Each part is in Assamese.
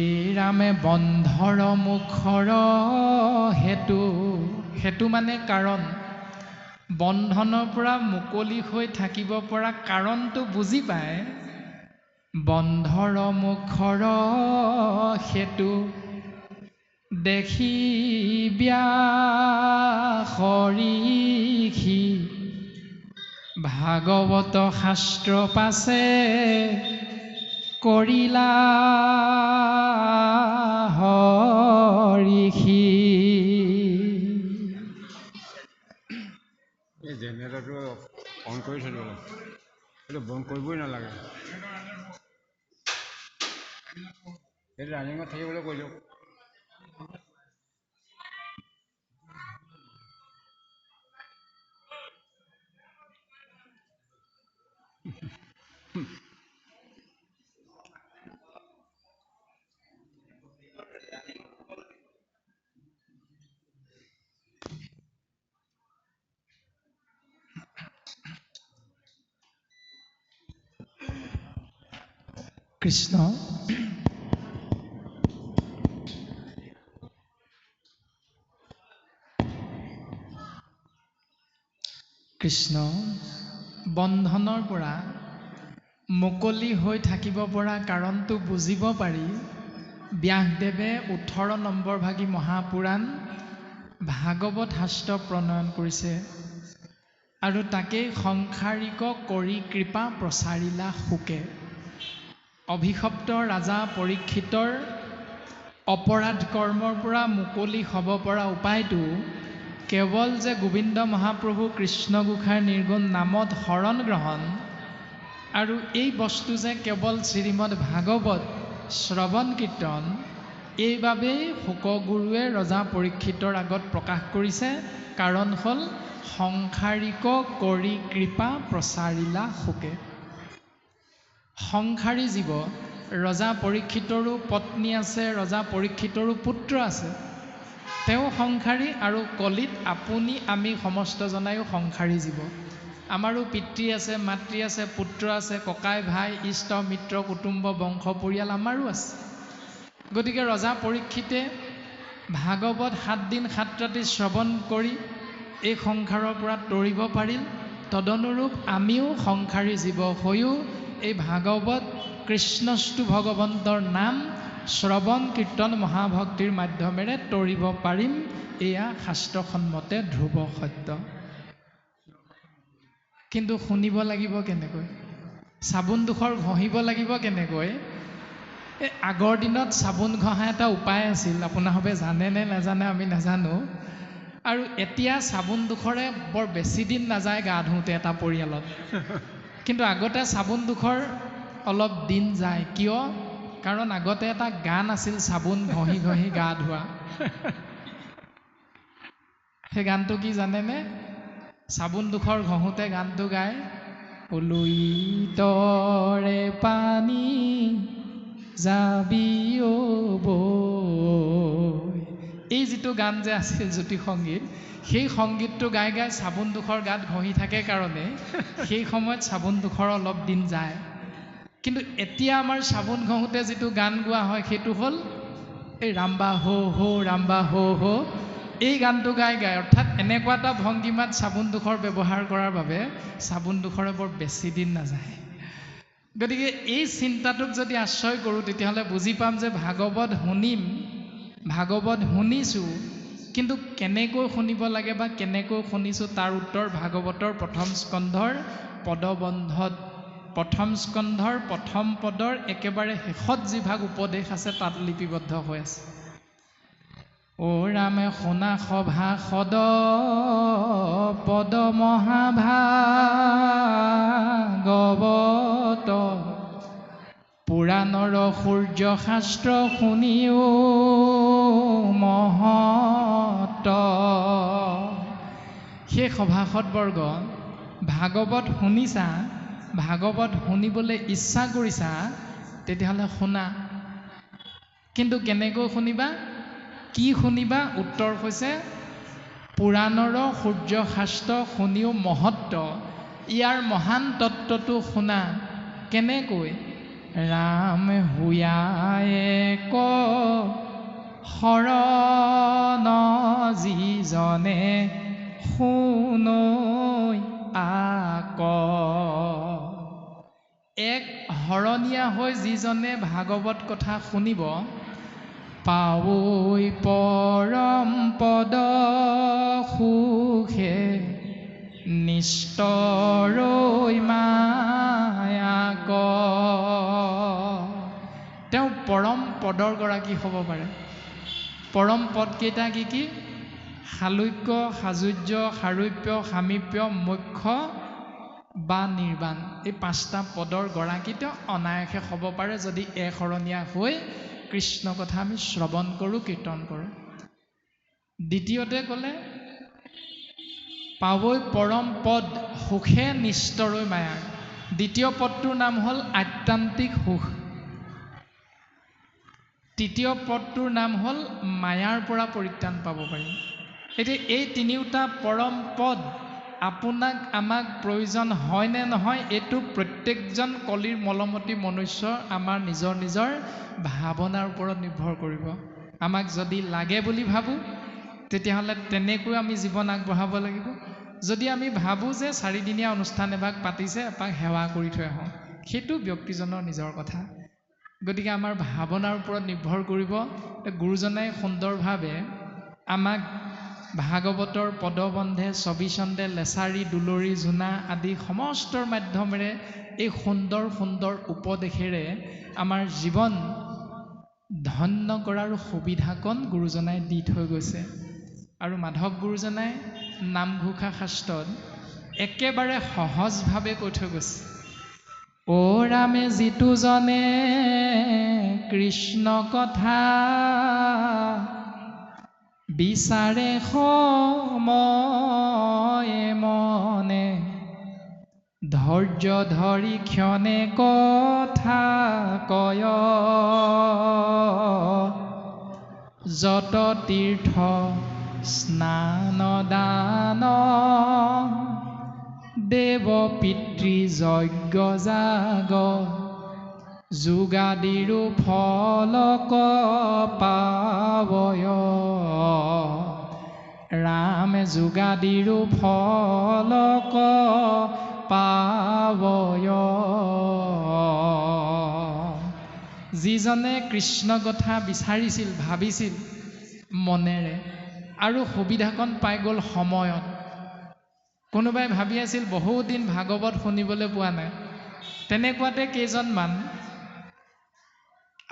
এই ৰামে বন্ধৰ মুখৰ হেতু মানে কাৰণ, বন্ধনৰ পৰা মুকলি হৈ থাকিব পৰা কাৰণটো বুজি পায়। বন্ধৰ মুখৰ হেতু দেখি ব্যাসৰিষি ভাগৱত শাস্ত্ৰ পাছে কৰিলা হৰিষি। এই জেনেৰেটৰটো অন কৰি থৈ দিব লাগে, এইটো বন্ধ কৰিবই নালাগে, এইটো ৰানিঙত থাকিবলৈ কৈ দিয়ক। কৃষ্ণ কৃষ্ণ বন্ধনৰ পৰা মুকলি হৈ থাকিব পৰা কাৰণটো বুজিব পাৰি ব্যাসদেৱে 18 নম্বৰ ভাগী মহাপুৰাণ ভাগৱত শাস্ত্ৰ প্ৰণয়ন কৰিছে। আৰু তাকেই সংসাৰিক কৰি কৃপা প্ৰচাৰিলা সুকে। অভিশপ্ত ৰাজা পৰীক্ষিতৰ অপৰাধ কৰ্মৰ পৰা মুকলি হ'ব পৰা উপায়টো কেৱল যে গোবিন্দ মহাপ্ৰভু কৃষ্ণ গোসাঁইৰ নিৰ্গুণ নামত শৰণ গ্ৰহণ, আৰু এই বস্তু যে কেৱল শ্ৰীমদ ভাগৱত শ্ৰৱণ কীৰ্তন, এইবাবেই শুকগুৰুৱে ৰজা পৰীক্ষিতৰ আগত প্ৰকাশ কৰিছে। কাৰণ হ'ল সংসাৰিক কৰি কৃপা প্ৰচাৰিলা সুকে। সংসাৰী জীৱ, ৰজা পৰীক্ষিতৰো পত্নী আছে, ৰজা পৰীক্ষিতৰো পুত্ৰ আছে, তেওঁ সংসাৰী। আৰু কলিত আপুনি আমি সমস্ত জনায়ো সংসাৰী জীৱ। আমাৰো পিতৃ আছে, মাতৃ আছে, পুত্ৰ আছে, ককাই ভাই ইষ্ট মিত্ৰ কুটুম্ব বংশ পৰিয়াল আমাৰো আছে। গতিকে ৰজা পৰীক্ষিতে ভাগৱত 7 দিন 7 ৰাতি শ্ৰৱণ কৰি এই সংসাৰৰ পৰা তৰিব পাৰিল। তদনুৰূপ আমিও সংসাৰী জীৱ হৈও এই ভাগৱত কৃষ্ণস্তু ভগৱন্তৰ নাম শ্ৰৱণ কীৰ্তন মহাভক্তিৰ মাধ্যমেৰে তৰিব পাৰিম। এয়া শাস্ত্ৰসন্মতে ধ্ৰুৱ সত্য। কিন্তু শুনিব লাগিব কেনেকৈ? চাবোন দুখৰ ঘঁহিব লাগিব কেনেকৈ? এই আগৰ দিনত চাবোন ঘঁহা এটা উপায় আছিল, আপোনালোকে জানে নে নাজানে আমি নাজানো। আৰু এতিয়া চাবোন দুখৰে বৰ বেছি দিন নাযায় গা ধুওঁতে এটা পৰিয়ালত। কিন্তু আগতে চাবোন দুখৰ অলপ দিন যায়। কিয়? কাৰণ আগতে এটা গান আছিল চাবোন ঘঁহি ঘঁহি গা ধোৱা। সেই গানটো কি জানেনে? চাবোন দুখৰ ঘঁহোতে গানটো গায়, উলুইতৰে পানী যাবি অ বৈ। এই যিটো গান যে আছিল জ্যোতি সংগীত, সেই সংগীতটো গাই গাই চাবোন দুখৰ গাত ঘঁহি থাকে কাৰণে সেই সময়ত চাবোন দুখৰ অলপ দিন যায়। কিন্তু এতিয়া আমাৰ চাবোন ঘঁহোতে যিটো গান গোৱা হয় সেইটো হ'ল এই ৰাম্বা হো হো ৰাম্বা হো হো, এই গানটো গাই গায়। অৰ্থাৎ এনেকুৱা এটা ভংগীমাত চাবোন দুখৰ ব্যৱহাৰ কৰাৰ বাবে চাবোন দুখৰে বৰ বেছি দিন নাযায়। গতিকে এই চিন্তাটোক যদি আশ্ৰয় কৰোঁ তেতিয়াহ'লে বুজি পাম যে ভাগৱত শুনিম, ভাগৱত শুনিছোঁ, কিন্তু কেনেকৈ শুনিব লাগে বা কেনেকৈ শুনিছোঁ তাৰ উত্তৰ ভাগৱতৰ প্ৰথম স্কন্ধৰ পদবন্ধত। প্ৰথম স্কন্ধৰ প্ৰথম পদৰ একেবাৰে শেষত যি ভাগ উপদেশ আছে তাত লিপিবদ্ধ হৈ আছে। অ ৰামে শুনা সভা সদ পদ মহাভাগৱত, পুৰাণৰ সূৰ্য শাস্ত্ৰ শুনিও মহত। সেই সভাসদবৰ্গ, ভাগৱত শুনিছা, ভাগৱত শুনিবলৈ ইচ্ছা কৰিছা, তেতিয়াহ'লে শুনা। কিন্তু কেনেকৈ শুনিবা, কি শুনিবা? উত্তৰ হৈছে পুৰাণৰ সূৰ্য শাস্ত্ৰ শুনিও মহত্ব। ইয়াৰ মহান তত্ত্বটো শুনা। কেনেকৈ? ৰাম হুয়ায়ে শৰণ যিজনে শুনৈ আক। এক শৰণীয়া হৈ যিজনে ভাগৱত কথা শুনিব, পাৱৈ পৰম পদ সুখে নিষ্টৰৈ মায়াক। তেওঁ পৰম পদৰ গৰাকী হ'ব পাৰে। পৰম পদকেইটা কি কি? শালুক্য, সাজুৰ্য, সাৰূপ্য, সামীপ্য, মোক্ষ বা নিৰ্বাণ। এই 5টা পদৰ গৰাকী তেওঁ অনায়াসে হ'ব পাৰে যদি এশৰণীয়া হৈ কৃষ্ণ কথা আমি শ্ৰৱণ কৰোঁ, কীৰ্তন কৰোঁ। দ্বিতীয়তে ক'লে পাৱৈ পৰম পদ সুখে নিষ্টৰৈ মায়াক। দ্বিতীয় পদটোৰ নাম হ'ল আত্যান্তিক সুখ। তৃতীয় পদটোৰ নাম হ'ল মায়াৰ পৰা পৰিত্ৰাণ পাব পাৰি। এতিয়া এই তিনিওটা পৰম পদ আপোনাক আমাক প্ৰয়োজন হয় নে নহয়, এইটো প্ৰত্যেকজন কলিৰ মলমতী মনুষ্যৰ আমাৰ নিজৰ নিজৰ ভাৱনাৰ ওপৰত নিৰ্ভৰ কৰিব। আমাক যদি লাগে বুলি ভাবোঁ তেতিয়াহ'লে তেনেকৈ আমি জীৱন আগবঢ়াব লাগিব। যদি আমি ভাবোঁ যে 4দিনীয়া অনুষ্ঠান এভাগ পাতিছে, এপাক সেৱা কৰি থৈ আহোঁ, সেইটো ব্যক্তিজনৰ নিজৰ কথা। গতিকে আমাৰ ভাৱনাৰ ওপৰত নিৰ্ভৰ কৰিব। গুৰুজনাই সুন্দৰভাৱে আমাক ভাগৱতৰ পদবন্ধে, ছবিচন্দে, লেছাৰী, দুলৰী, জোনা আদি সমস্তৰ মাধ্যমেৰে এই সুন্দৰ সুন্দৰ উপদেশেৰে আমাৰ জীৱন ধন্য কৰাৰ সুবিধাকণ গুৰুজনাই দি থৈ গৈছে। আৰু মাধৱ গুৰুজনাই নামঘোষা শাস্ত্ৰত একেবাৰে সহজভাৱে কৈ থৈ গৈছে, অ ৰামে যিটো জনে কৃষ্ণ কথা বিচাৰে সময়ে মনে, ধৈৰ্য ধৰি ক্ষণে কথা কয়, যত তীৰ্থ স্নান দান দেৱ পিতৃ যজ্ঞ যাগ, যোগাদিৰো ফলক পাৱয়, ৰামে যোগাদিৰো ফলক পাৱয়। যিজনে কৃষ্ণ কথা বিচাৰিছিল, ভাবিছিল মনেৰে আৰু সুবিধাকণ পাই গ'ল সময়ত। কোনোবাই ভাবি আছিল বহুদিন ভাগৱত শুনিবলৈ পোৱা নাই, তেনেকুৱাতে কেইজনমান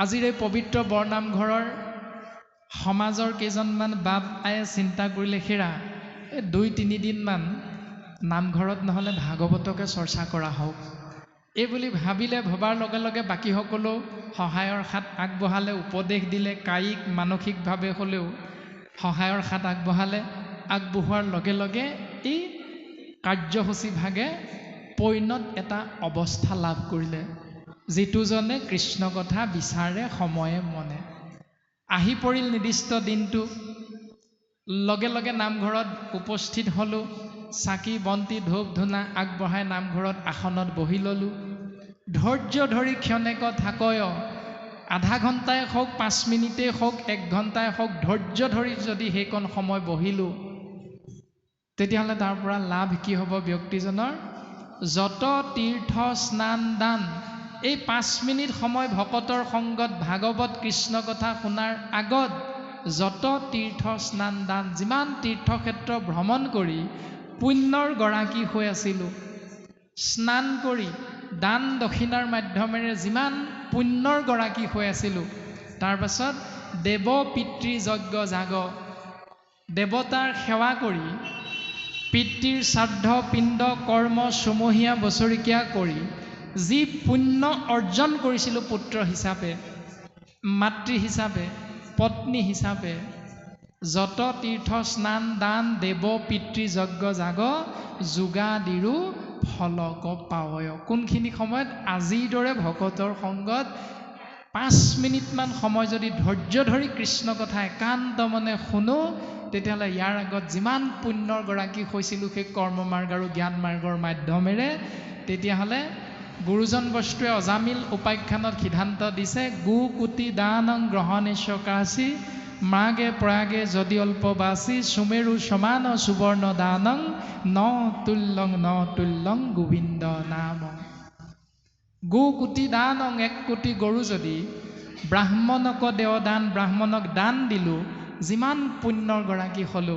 আজিৰ এই পবিত্ৰ বৰনামঘৰৰ সমাজৰ কেইজনমান বাপ আয়ে চিন্তা কৰিলে, হেৰা এই 2-3 দিনমান নামঘৰত নহ'লে ভাগৱতকে চৰ্চা কৰা হওক। এই বুলি ভাবিলে, ভবাৰ লগে লগে বাকীসকলেও সহায়ৰ হাত আগবঢ়ালে, উপদেশ দিলে, কায়িক মানসিকভাৱে হ'লেও সহায়ৰ হাত আগবঢ়ালে। আগবঢ়োৱাৰ লগে লগে এই কাৰ্যসূচীভাগে পৈণত এটা অৱস্থা লাভ কৰিলে, যিটোজনে কৃষ্ণ কথা বিচাৰে সময়ে মনে। আহি পৰিল নিৰ্দিষ্ট দিনটো, লগে লগে নামঘৰত উপস্থিত হ'লোঁ, চাকি বন্তি ধূপ ধূনা আগবঢ়াই নামঘৰত আসনত বহি ল'লোঁ। ধৈৰ্য ধৰি ক্ষণেক থাকয়, আধা ঘণ্টাই হওক, 5 মিনিটেই হওক, 1 ঘণ্টাই হওক, ধৈৰ্য ধৰি যদি সেইকণ সময় বহিলোঁ, তেতিয়াহ'লে তাৰ পৰা লাভ কি হ'ব ব্যক্তিজনৰ? যত তীৰ্থ স্নান দান, এই 5 মিনিট সময় ভকতৰ সংগত ভাগৱত কৃষ্ণ কথা শুনাৰ আগত যত তীৰ্থ স্নান দান, যিমান তীৰ্থক্ষেত্ৰ ভ্ৰমণ কৰি পুণ্যৰ গৰাকী হৈ আছিলোঁ, স্নান কৰি দান দক্ষিণাৰ মাধ্যমেৰে যিমান পুণ্যৰ গৰাকী হৈ আছিলোঁ, তাৰ পাছত দেৱ পিতৃ যজ্ঞ যাগ, দেৱতাৰ সেৱা কৰি, পিতৃৰ শ্ৰাদ্ধ পিণ্ড কৰ্ম ছমহীয়া বছৰেকীয়া কৰি যি পুণ্য অৰ্জন কৰিছিলোঁ, পুত্ৰ হিচাপে, মাতৃ হিচাপে, পত্নী হিচাপে, যত তীৰ্থ স্নান দান দেৱ পিতৃ যজ্ঞ যাগ, যোগাদিৰো ফলক পাৱয়। কোনখিনি সময়ত? আজিৰ দৰে ভকতৰ সংগত 5 মিনিটমান সময় যদি ধৈৰ্য ধৰি কৃষ্ণ কথা একান্ত মনে শুনো, তেতিয়াহ'লে ইয়াৰ আগত যিমান পুণ্যৰ গৰাকী হৈছিলোঁ সেই কৰ্মমাৰ্গ আৰু জ্ঞান মাৰ্গৰ মাধ্যমেৰে, তেতিয়াহ'লে গুৰুজন বস্তুৱে অজামিল উপাখ্যানত সিদ্ধান্ত দিছে, গো কোটি দানং গ্ৰহণেশ্ব কাশী মাগে প্ৰয়াগে যদি অল্প বাসি সুমেৰু সমান সুবৰ্ণ দানং ন তুল্যং গোবিন্দ নাম। গো কোটি দানং, 1 কোটি গৰু যদি ব্ৰাহ্মণক দেৱ দান, ব্ৰাহ্মণক দান দিলো, যিমান পুণ্যৰ গৰাকী হলো।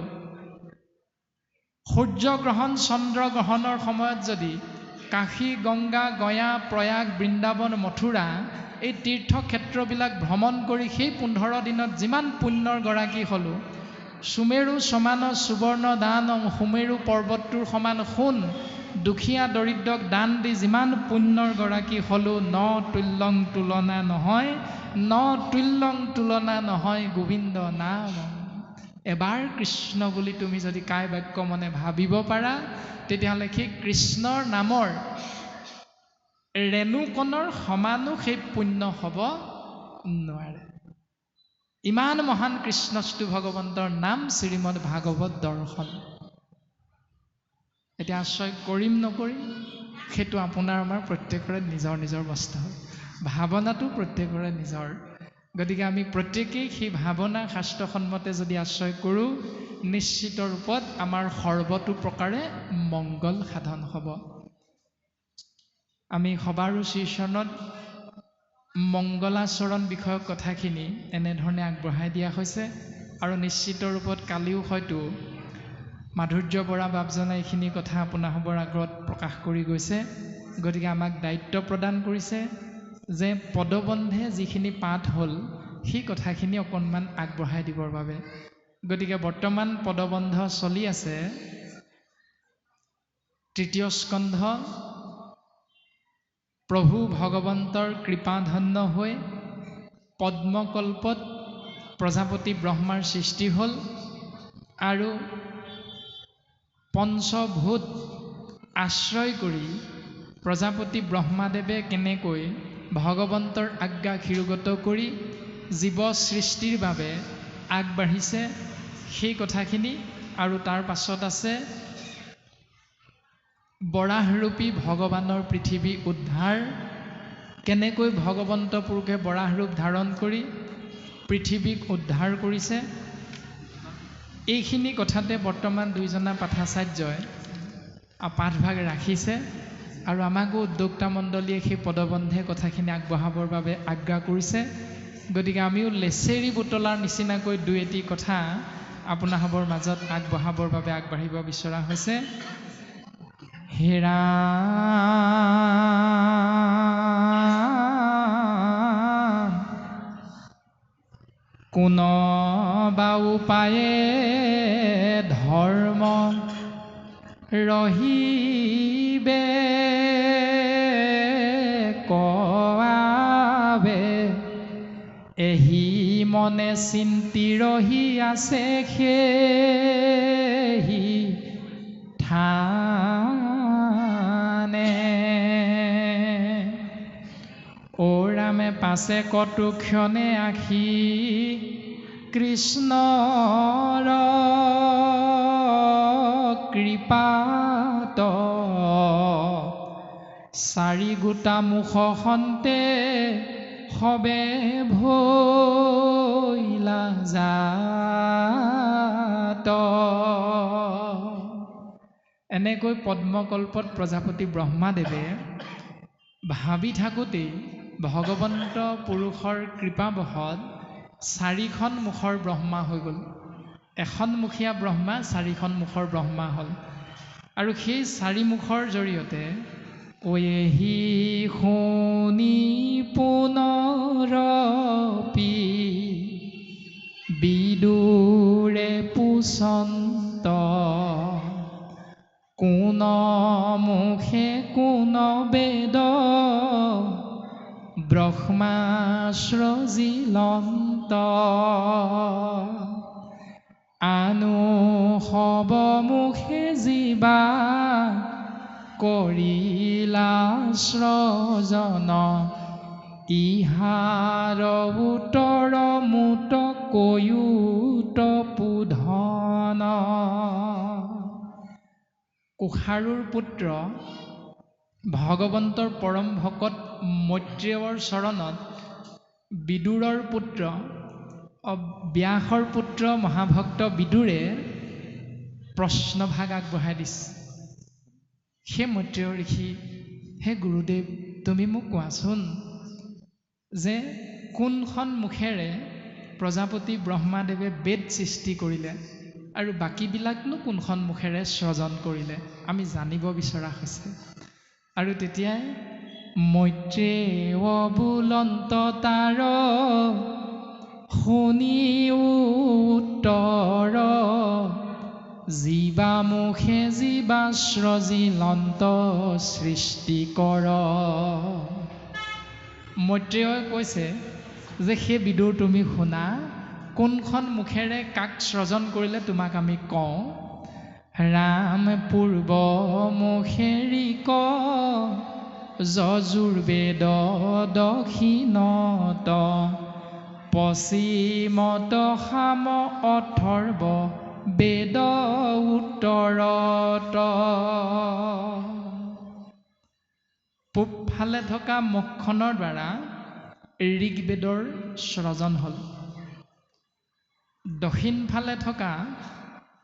সূৰ্যগ্ৰহণ চন্দ্ৰগ্ৰহণৰ সময়ত যদি কাশী গংগা গয়া প্ৰয়াগ বৃন্দাবন মথুৰা এই তীৰ্থক্ষেত্ৰবিলাক ভ্ৰমণ কৰি সেই 15 দিনত যিমান পুণ্যৰ গৰাকী হলো। সুমেৰু সমান সুবৰ্ণ দানং, সুমেৰু পৰ্বতটোৰ সমান সোণ দুখীয়া দৰিদ্ৰক দান দি যিমান পুণ্যৰ গৰাকী হলো। ন তুল্যং তুলনা নহয়, ন তুল্যং তুলনা নহয় গোবিন্দ নাম। এবাৰ কৃষ্ণ বুলি তুমি যদি কায় বাক্য মনে ভাবিব পাৰা, তেতিয়াহ'লে সেই কৃষ্ণৰ নামৰ ৰেণুকণৰ সমানো সেই পুণ্য হ'ব নোৱাৰে। ইমান মহান কৃষ্ণস্তু ভগৱন্তৰ নাম শ্ৰীমদ ভাগৱত দৰ্শন। এতিয়া আশ্ৰয় কৰিম নকৰিম সেইটো আপোনাৰ আমাৰ প্ৰত্যেকৰে নিজৰ নিজৰ বস্তু, ভাৱনাটো প্ৰত্যেকৰে নিজৰ। গতিকে আমি প্ৰত্যেকেই সেই ভাৱনা শাস্ত্ৰসন্মতে যদি আশ্ৰয় কৰোঁ, নিশ্চিত ৰূপত আমাৰ সৰ্বতো প্ৰকাৰে মংগল সাধন হ'ব। আমি সবাৰো শ্ৰীচৰণত মংগলাচৰণ বিষয়ক কথাখিনি এনেধৰণে আগবঢ়াই দিয়া হৈছে আৰু নিশ্চিত ৰূপত কালিও হয়তো মাধুৰ্য বৰা বাপজনে এইখিনি কথা আপোনাসৱৰ আগত প্ৰকাশ কৰি গৈছে। গতিকে আমাক দায়িত্ব প্ৰদান কৰিছে যে পদবন্ধে যিখিনি পাঠ হ'ল সেই কথাখিনি অকণমান আগবঢ়াই দিবৰ বাবে। গতিকে বৰ্তমান পদবন্ধ চলি আছে 3য় স্কন্ধ। প্ৰভু ভগৱন্তৰ কৃপাধন্য হৈ পদ্মকল্পত প্ৰজাপতি ব্ৰহ্মাৰ সৃষ্টি হ'ল আৰু পঞ্চভূত আশ্ৰয় কৰি প্ৰজাপতি ব্ৰহ্মাদেৱে কেনেকৈ ভগৱন্তৰ আজ্ঞা শিৰোগত কৰি জীৱ সৃষ্টিৰ বাবে আগবাঢ়িছে সেই কথাখিনি, আৰু তাৰ পাছত আছে বৰাহৰূপী ভগৱানৰ পৃথিৱী উদ্ধাৰ, কেনেকৈ ভগৱন্ত পুৰুষে বৰাহ ৰূপ ধাৰণ কৰি পৃথিৱীক উদ্ধাৰ কৰিছে। এইখিনি কথাতে বৰ্তমান 2জনা পাঠাচাৰ্যই পাঠভাগ ৰাখিছে আৰু আমাকো উদ্যোক্তা মণ্ডলীয়ে সেই পদবন্ধে কথাখিনি আগবঢ়াবৰ বাবে আজ্ঞা কৰিছে। গতিকে আমিও লেচেৰি বুটলাৰ নিচিনাকৈ 2-এটি কথা আপোনাসৱৰ মাজত আগবঢ়াবৰ বাবে আগবাঢ়িব বিচৰা হৈছে। হেৰা কোনবা উপায়ে ধৰ্ম ৰহিবে কোৱাবে, এহি মনে চিন্তি ৰহি আছে সেহি থানে। ও ৰামে পাছে কটু ক্ষণে আখি কৃষ্ণৰ কৃপাত, 4 গোটা মুখ সন্তে সবে ভৈলা জাত। এনেকৈ পদ্মকল্পত প্ৰজাপতি ব্ৰহ্মাদেৱে ভাবি থাকোঁতেই ভগৱন্ত পুৰুষৰ কৃপাবশত 4খন মুখৰ ব্ৰহ্মা হৈ গ'ল। 1মুখীয়া ব্ৰহ্মা 4খন মুখৰ ব্ৰহ্মা হ'ল। আৰু সেই 4 মুখৰ জৰিয়তে এহি শুনি পুনৰপি বিদুৰে পুছন্ত, কোন মুখে কোন বেদ ব্ৰহ্মাশ্ৰজিলন্ত, আনু সব মুখে জীৱা কৰিলা স্ৰজন, ইহাৰ উত্তৰ মুত কয়ুত পুধন। কুশাৰুৰ পুত্ৰ ভগৱন্তৰ পৰম ভকত মৈত্ৰেয়ৰ চৰণত বিদুৰৰ পুত্ৰ ব্যাসৰ পুত্ৰ মহাভক্ত বিদুৰে প্ৰশ্নভাগ আগবঢ়াই দিছে। হে মৈত্ৰেয় ঋষি, হে গুৰুদেৱ, তুমি মোক কোৱাচোন যে কোনখন মুখেৰে প্ৰজাপতি ব্ৰহ্মাদেৱে বেদ সৃষ্টি কৰিলে আৰু বাকীবিলাকনো কোনখন মুখেৰে সৃজন কৰিলে, আমি জানিব বিচৰা হৈছে। আৰু তেতিয়াই মৈত্ৰেয় বুলন্ত তাৰ শুনি উত্তৰ, জীৱা মুখে জীৱা সৃজিলন্ত সৃষ্টি কৰ। মৈত্ৰেয়ই কৈছে যে হে বিদুৰ, তুমি শুনা, কোনখন মুখেৰে কাক সৃজন কৰিলে তোমাক আমি কওঁ। ৰাম পূৰ্ব মুখেৰি ক, যজুৰ্বেদ দক্ষিণত, পশ্চিমত সাম অথৰ্ব বেদ উত্তৰত। পূবফালে থকা মুখখনৰ দ্বাৰা ঋগ্বেদৰ সৃজন হ'ল, দক্ষিণফালে থকা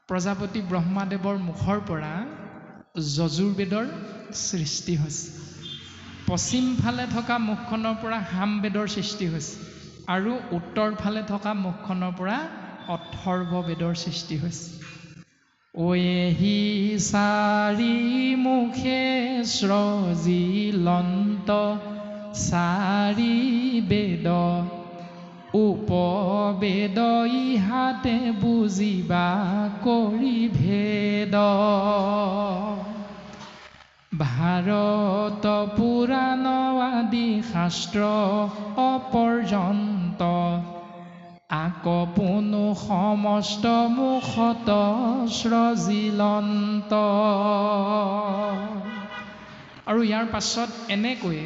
প্ৰজাপতি ব্ৰহ্মাদেৱৰ মুখৰ পৰা যজুৰ্বেদৰ সৃষ্টি হৈছে, পশ্চিমফালে থকা মুখখনৰ পৰা সামবেদৰ সৃষ্টি হৈছে আৰু উত্তৰফালে থকা মুখখনৰ পৰা অথৰ্ব বেদৰ সৃষ্টি হৈছে। ঐহি চাৰি মুখে সৃজিলন্ত চাৰি বেদ, উপবেদ ইহাতে বুজিবা কৰি ভেদ। ভাৰত পুৰাণ আদি শাস্ত্ৰ অপৰ্যন্ত, আকপুনো সমস্ত মুখত সৃজিলন্ত। আৰু ইয়াৰ পাছত এনেকৈ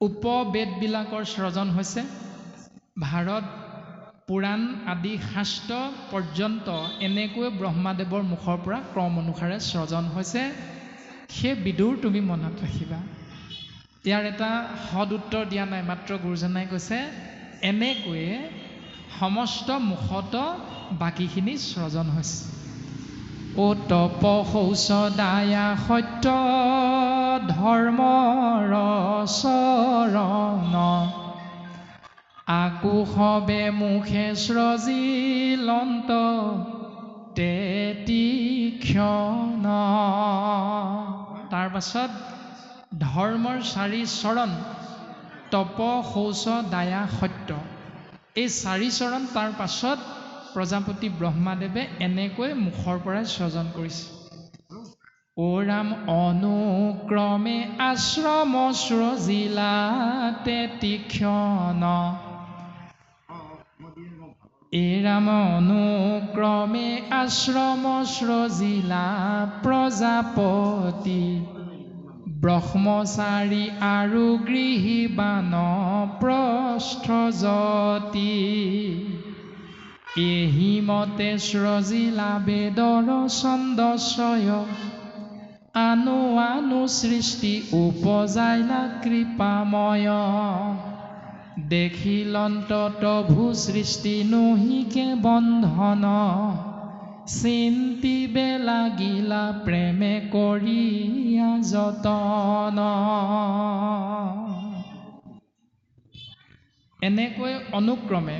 উপবেদবিলাকৰ সৃজন হৈছে। ভাৰত পুৰাণ আদি শাস্ত্ৰ পৰ্যন্ত এনেকৈ ব্ৰহ্মাদেৱৰ মুখৰ পৰা ক্ৰম অনুসাৰে সৃজন হৈছে। সেই বিদুৰ তুমি মনত ৰাখিবা। ইয়াৰ এটা সদ উত্তৰ দিয়া নাই, মাত্ৰ গুৰুজনাই কৈছে এনেকৈয়ে সমস্ত মুখত বাকীখিনি সৃজন হৈছে। ও তপ শৌচ দায়া সত্য ধৰ্মৰ চৰণ, আকুশবে মুখে সৃজিলন্ত তেতিক্ষণ। তাৰ পাছত ধৰ্মৰ চাৰি চৰণ, তপ শৌচ দায়া সত্য, এই চাৰি চৰণ তাৰ পাছত প্ৰজাপতি ব্ৰহ্মাদেৱে এনেকৈ মুখৰ পৰাই সৃজন কৰিছে। ও ৰাম অনুক্ৰমে আশ্ৰম সৃজিলা তেতিক্ষণ, এই ৰাম অনুক্ৰমে আশ্ৰম সৃজিলা প্ৰজাপতি, ব্ৰহ্মচাৰী আৰু গৃহী বানপ্ৰস্থযতি, এহি মতে সৃজিলা বেদৰ ছন্দস্বয়, আনু আনু সৃষ্টি উপজাইলা কৃপাময়, দেখিলন্ত তভু সৃষ্টি নহিকে বন্ধন, চিন্তিবে লাগিলা প্ৰেমে কৰিয়া যতন। এনেকৈ অনুক্ৰমে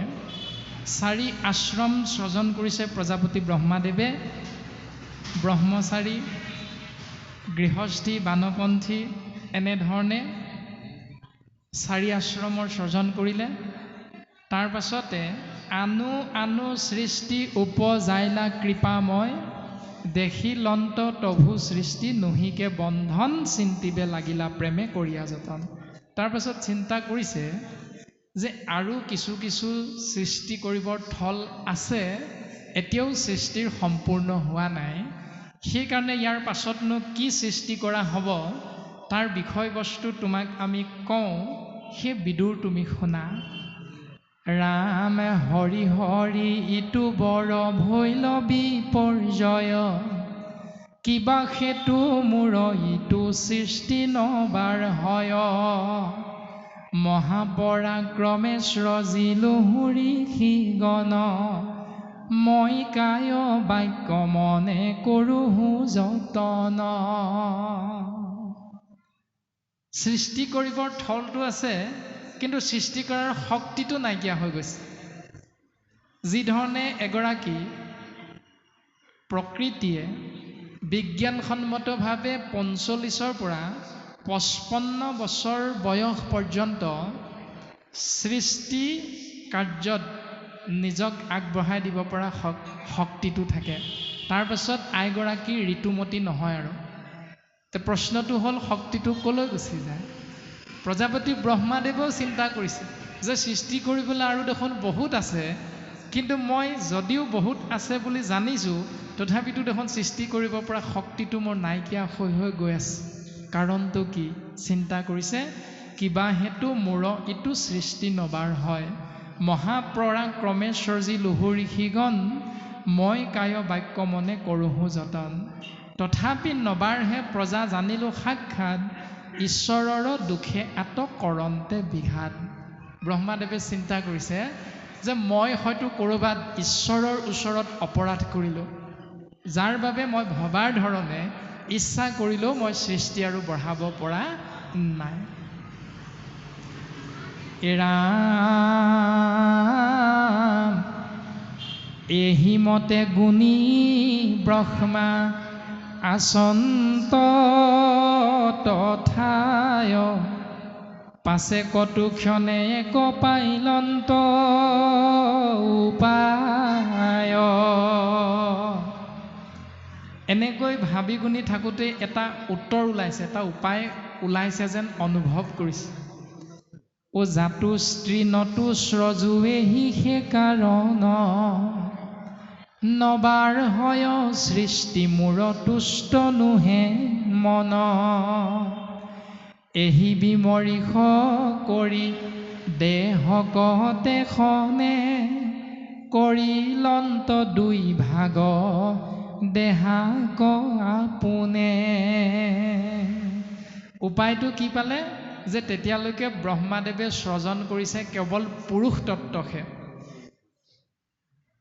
চাৰি আশ্ৰম সৃজন কৰিছে প্ৰজাপতি ব্ৰহ্মাদেৱে। ব্ৰহ্মচাৰী, গৃহস্থী, বানপন্থী এনেধৰণে চাৰি আশ্ৰমৰ সৃজন কৰিলে। তাৰ পাছতে আনু আনু সৃষ্টি উপজাইলা কৃপাময়, দেখিলন্ত তভু সৃষ্টি নহিকে বন্ধন, চিন্তিবে লাগিলা প্ৰেমে কৰিয়া যতন। তাৰ পাছত চিন্তা কৰিছে যে আৰু কিছু কিছু সৃষ্টি কৰিবৰ থল আছে, এতিয়াও সৃষ্টিৰ সম্পূৰ্ণ হোৱা নাই। সেইকাৰণে ইয়াৰ পাছতনো কি সৃষ্টি কৰা হ'ব তাৰ বিষয়বস্তু তোমাক আমি কওঁ, সেই বিদুৰ তুমি শুনা। ৰাম হৰি হৰি ইটো বৰ ভৈল বিপৰ্যয়, কিবা সেইটো মোৰ ইটো সৃষ্টি নবাৰ হয়, মহাপৰাক্ৰমে স্ৰজি লুহুৰি সিগণ মই কায় বাক্য মনে কৰোঁ যতন। সৃষ্টি কৰিবৰ থলটো আছে, কিন্তু সৃষ্টি কৰাৰ শক্তিটো নাইকিয়া হৈ গৈছে। যিধৰণে এগৰাকী প্ৰকৃতিয়ে বিজ্ঞানসন্মতভাৱে ৪৫ৰ পৰা ৫৫ বছৰ বয়স পৰ্যন্ত সৃষ্টি কাৰ্যত নিজক আগবঢ়াই দিব পৰা শক্তিটো থাকে। তাৰ পাছত আইগৰাকী ঋতুমতী নহয় আৰু। তে প্ৰশ্নটো হ'ল শক্তিটো ক'লৈ গুচি যায়? প্ৰজাপতি ব্ৰহ্মাদেৱেও চিন্তা কৰিছে যে সৃষ্টি কৰিবলৈ আৰু দেখোন বহুত আছে, কিন্তু মই যদিও বহুত আছে বুলি জানিছোঁ, তথাপিতো দেখোন সৃষ্টি কৰিব পৰা শক্তিটো মোৰ নাইকিয়া হৈ হৈ গৈ আছে। কাৰণটো কি? চিন্তা কৰিছে, কিবা হেতু মূৰ ইটো সৃষ্টি নবাৰ হয়, মহাপৰাক্ৰমে স্ৰজি লুহুৰি সিগণ মই কায় বাক্য মনে কৰোঁ যতন। তথাপি নবাৰহে প্ৰজা জানিলোঁ সাক্ষাৎ, ঈশ্বৰৰ দুখে আটক কৰন্তে বিঘাত। ব্ৰহ্মাদেৱে চিন্তা কৰিছে যে মই হয়তো ক'ৰবাত ঈশ্বৰৰ ওচৰত অপৰাধ কৰিলোঁ, যাৰ বাবে মই ভবাৰ ধৰণে ইচ্ছা কৰিলেও মই সৃষ্টি আৰু বঢ়াব পৰা নাই। ৰাম এহিমতে গুণী ব্ৰহ্মা আচন্ত তথায়, পাছে কটু ক্ষণে এক পাইলন্ত উপায়। এনেকৈ ভাবি গুণি থাকোঁতে এটা উত্তৰ ওলাইছে, এটা উপায় ওলাইছে যেন অনুভৱ কৰিছে। ও জাতু স্ত্ৰী নতু স্ৰজুৱেহি সে কাৰণ, নবাৰ হয় সৃষ্টি মূৰ তুষ্ট নোহে মন। এহি বিমৰিষ কৰি দেহকতে খনে, কৰিলন্ত দুই ভাগ দেহাক আপোনে। উপায়টো কি পালে? যে তেতিয়ালৈকে ব্ৰহ্মাদেৱে সৃজন কৰিছে কেৱল পুৰুষ তত্ত্বকহে।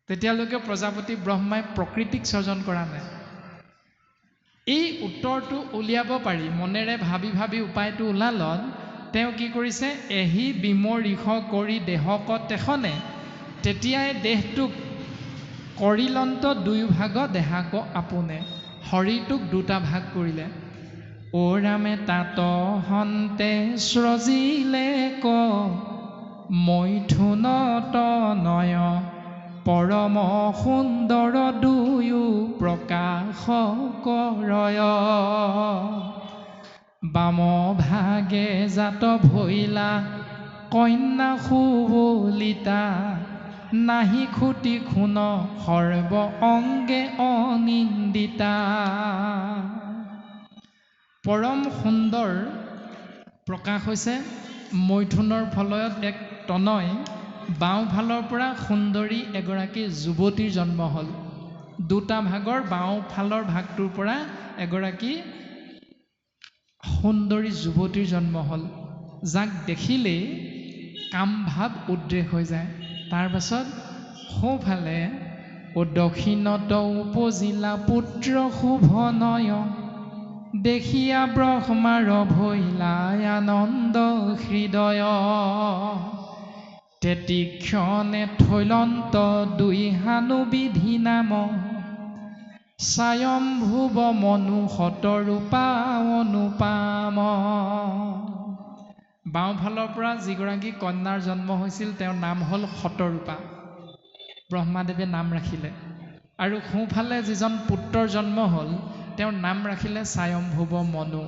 তেতিয়ালৈকে প্ৰজাপতি ব্ৰহ্মাই প্ৰকৃতিক সৃজন কৰা নাই। এই উত্তৰটো উলিয়াব পাৰি মনেৰে ভাবি ভাবি উপায়টো ওলালত তেওঁ কি কৰিছে? এহি বিমৰিষ কৰি দেহক তেখনে, তেতিয়াই দেহটোক কৰিলন্ত দুই ভাগ দেহাক আপোনে, শৰীৰটোক দুটা ভাগ কৰিলে। ও ৰামে তাত হন্তে স্ৰজিলে ক মৈথুনত নয়, পৰম সুন্দৰ দুয়ো প্ৰকাশ কৰয়। বাম ভাগে জাত ভৈলা কন্যা সুবলিতা, নাহি খুটি খুন সৰ্ব অংগে অনিন্দিতা। পৰম সুন্দৰ প্ৰকাশ হৈছে মৈথুনৰ ফলত এক তনয়, বাওঁফালৰ পৰা সুন্দৰী এগৰাকী যুৱতীৰ জন্ম হ'ল। দুটা ভাগৰ বাওঁফালৰ ভাগটোৰ পৰা এগৰাকী সুন্দৰী যুৱতীৰ জন্ম হ'ল, যাক দেখিলেই কামভাৱ উদ্ৰেক হৈ যায়। তাৰ পাছত সোঁফালে ও দক্ষিণত উপজিলা পুত্ৰ শোভনয়, দেখিয়া ব্ৰহ্মাৰ ভৈলা আনন্দ হৃদয়। তেতিক্ষণে থৈলন্ত দুই হানু বিধি নাম, স্বয়ম্ভুৱ মনু শতৰূপা অনুপাম। বাওঁফালৰ পৰা যিগৰাকী কন্যাৰ জন্ম হৈছিল তেওঁৰ নাম হ'ল শতৰূপা, ব্ৰহ্মাদেৱে নাম ৰাখিলে। আৰু সোঁফালে যিজন পুত্ৰৰ জন্ম হ'ল তেওঁৰ নাম ৰাখিলে স্বয়ম্ভুৱ মনু।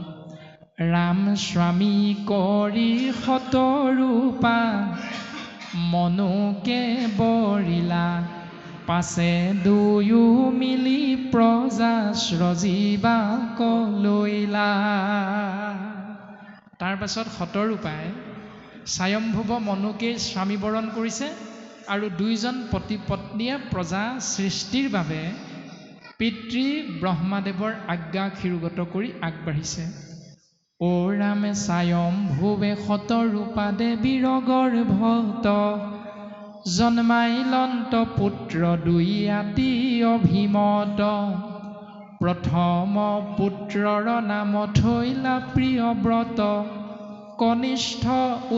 ৰাম স্বামী কৰি শতৰূপা, মনুকে বৰিলা, পাছে দুয়ো মিলি প্ৰজা স্ৰজিবাক লৈলা। তাৰ পাছত শতৰূপাই স্বয়ম্ভুৱ মনুকেই স্বামীবৰণ কৰিছে আৰু দুইজন পতি পত্নীয়ে প্ৰজা সৃষ্টিৰ বাবে পিতৃ ব্ৰহ্মাদেৱৰ আজ্ঞা শিৰোগত কৰি আগবাঢ়িছে। ও ৰামে স্বয়ম্ভুৱে শতৰূপা দেৱীৰ গৰ্ভত জন্মাইলন্ত পুত্ৰ দুই আতি অভিমত প্ৰথম পুত্ৰৰ নাম থৈলা প্ৰিয়ব্ৰত কনিষ্ঠ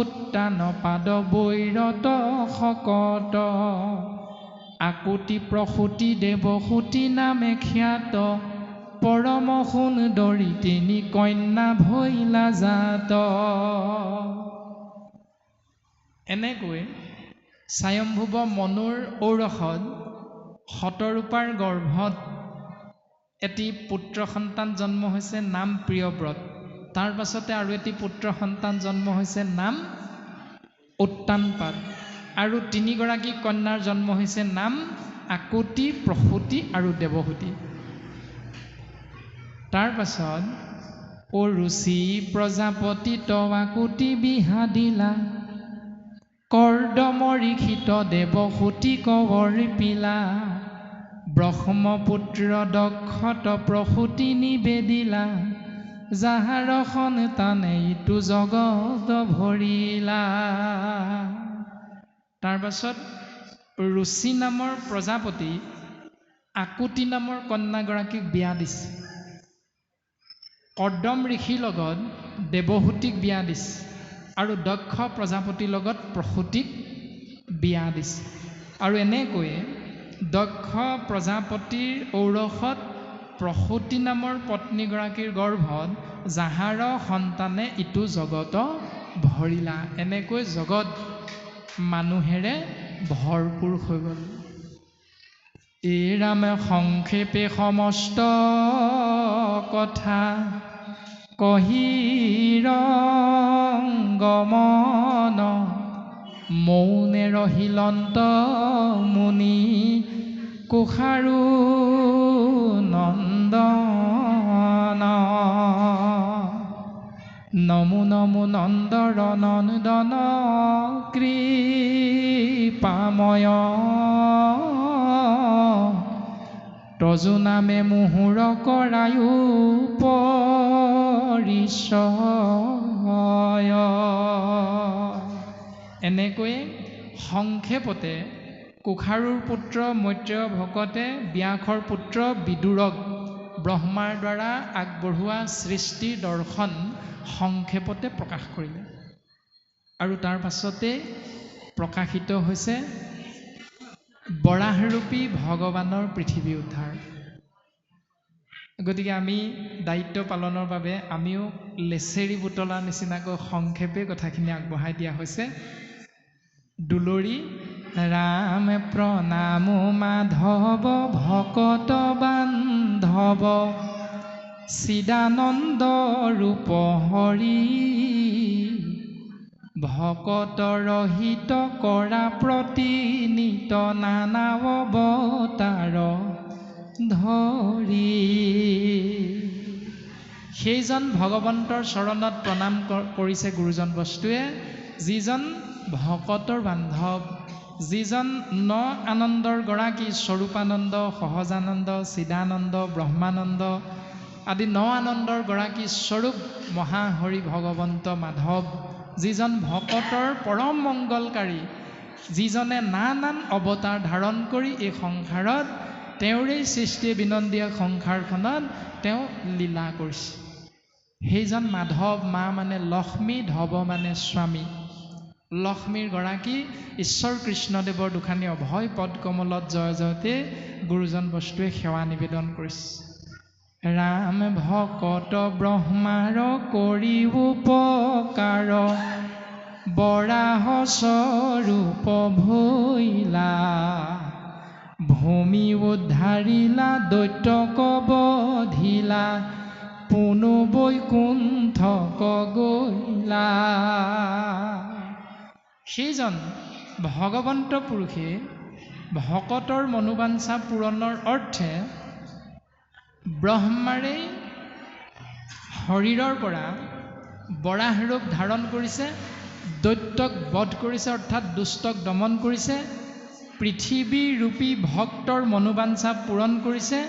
উত্তান পাদ বৈৰত শকত আকুতি প্ৰসূতি দেৱসূতি নামে খ্যাত পৰম সুন্দৰী তিনি কন্যা ভৈলা জাত। এনেকৈ স্বয়ম্ভুৱ মনুৰ ঔৰসত শতৰূপাৰ গৰ্ভত এটি পুত্ৰ সন্তান জন্ম হৈছে নাম প্ৰিয়ব্ৰত। তাৰ পাছতে আৰু এটি পুত্ৰ সন্তান জন্ম হৈছে নাম উত্তানপাদ আৰু তিনিগৰাকী কন্যাৰ জন্ম হৈছে নাম আকুতি প্ৰসূতি আৰু দেৱসূতি। তাৰ পাছত ও ৰুচি প্ৰজাপতি তৱাকুতি বিহাদিলা কৰ্দম ঋষিত দেৱসূতি কৱৰ্পিলা ব্ৰহ্মপুত্ৰ দক্ষত প্ৰসূতি নিবেদিলা যাহাৰ সন্তানে ইটো জগত ভৰিলা। তাৰ পাছত ৰুচি নামৰ প্ৰজাপতি আকুতি নামৰ কন্যাগৰাকীক বিয়া দিছে, কৰ্দম ঋষিৰ লগত দেৱহূতিক বিয়া দিছে আৰু দক্ষ প্ৰজাপতিৰ লগত প্ৰসূতিক বিয়া দিছে। আৰু এনেকৈয়ে দক্ষ প্ৰজাপতিৰ ঔৰসত প্ৰসূতি নামৰ পত্নীগৰাকীৰ গৰ্ভত যাহাৰ সন্তানে ইটো জগত ভৰিলা। এনেকৈ জগত মানুহেৰে ভৰপূৰ হৈ গ'ল। এই ৰামে সংক্ষেপে সমস্ত কথা কহি ৰংগমন মৌনে ৰহিলন্ত মুনি কুশাৰু নন্দন নমো নমো নন্দৰ নন্দন কৃপাময় তজু নামে মুহুৰ কৰায়ো পৰিচয়। এনেকৈয়ে সংক্ষেপতে কুশাৰুৰ পুত্ৰ মৈত্ৰেয় ভকতে ব্যাসৰ পুত্ৰ বিদুৰক ব্ৰহ্মাৰ দ্বাৰা আগবঢ়োৱা সৃষ্টি দৰ্শন সংক্ষেপতে প্ৰকাশ কৰিলে। আৰু তাৰ পাছতে প্ৰকাশিত হৈছে বৰাহৰূপী ভগৱানৰ পৃথিৱী উদ্ধাৰ। গতিকে আমি দায়িত্ব পালনৰ বাবে আমিও লেচেৰি বুটলা নিচিনাকৈ সংক্ষেপে কথাখিনি আগবঢ়াই দিয়া হৈছে। দুলৰি ৰাম প্ৰণাম মাধৱ ভকত বান্ধৱ চিদানন্দ ৰূপ হৰি ভকত ৰহিত কৰা প্ৰতিনিত নানা অৱতাৰ ধৰি। সেইজন ভগৱন্তৰ চৰণত প্ৰণাম কৰিছে গুৰুজন বস্তুৱে, যিজন ভকতৰ বান্ধৱ, যিজন ন আনন্দৰ গৰাকী স্বৰূপানন্দ, সহজানন্দ, চিদানন্দ, ব্ৰহ্মানন্দ আদি ন আনন্দৰ গৰাকী স্বৰূপ মহাহৰি ভগৱন্ত মাধৱ, যিজন ভকতৰ পৰম মংগলকাৰী, যিজনে নানান অৱতাৰ ধাৰণ কৰি এই সংসাৰত তেওঁৰে সৃষ্টি বিনন্দীয় সংসাৰখনত তেওঁ লীলা কৰিছে। সেইজন মাধৱ, মা মানে লক্ষ্মী, ধৱ মানে স্বামী। লক্ষ্মীৰ গৰাকী ঈশ্বৰ কৃষ্ণদেৱৰ দুখানি অভয় পদ কমলত জয় জয়তে গুৰুজন বস্তুৱে সেৱা নিবেদন কৰিছে। ৰাম ভকত ব্ৰহ্মাৰ কৰি উপকাৰ বৰাহ স্বৰূপ ভৈলা ভূমি উদ্ধাৰিলা দৈত্যক বধিলা পুনু বৈকুণ্ঠক গৈলা। সেইজন ভগৱন্ত পুৰুষে ভকতৰ মনোবাঞ্ছা পূৰণৰ অৰ্থে ব্ৰহ্মাৰে শৰীৰৰ পৰা বৰাহ ৰূপ ধাৰণ কৰিছে, দৈত্যক বধ কৰিছে অৰ্থাৎ দুষ্টক দমন কৰিছে, পৃথিৱীৰূপী ভক্তৰ মনোবাঞ্ছা পূৰণ কৰিছে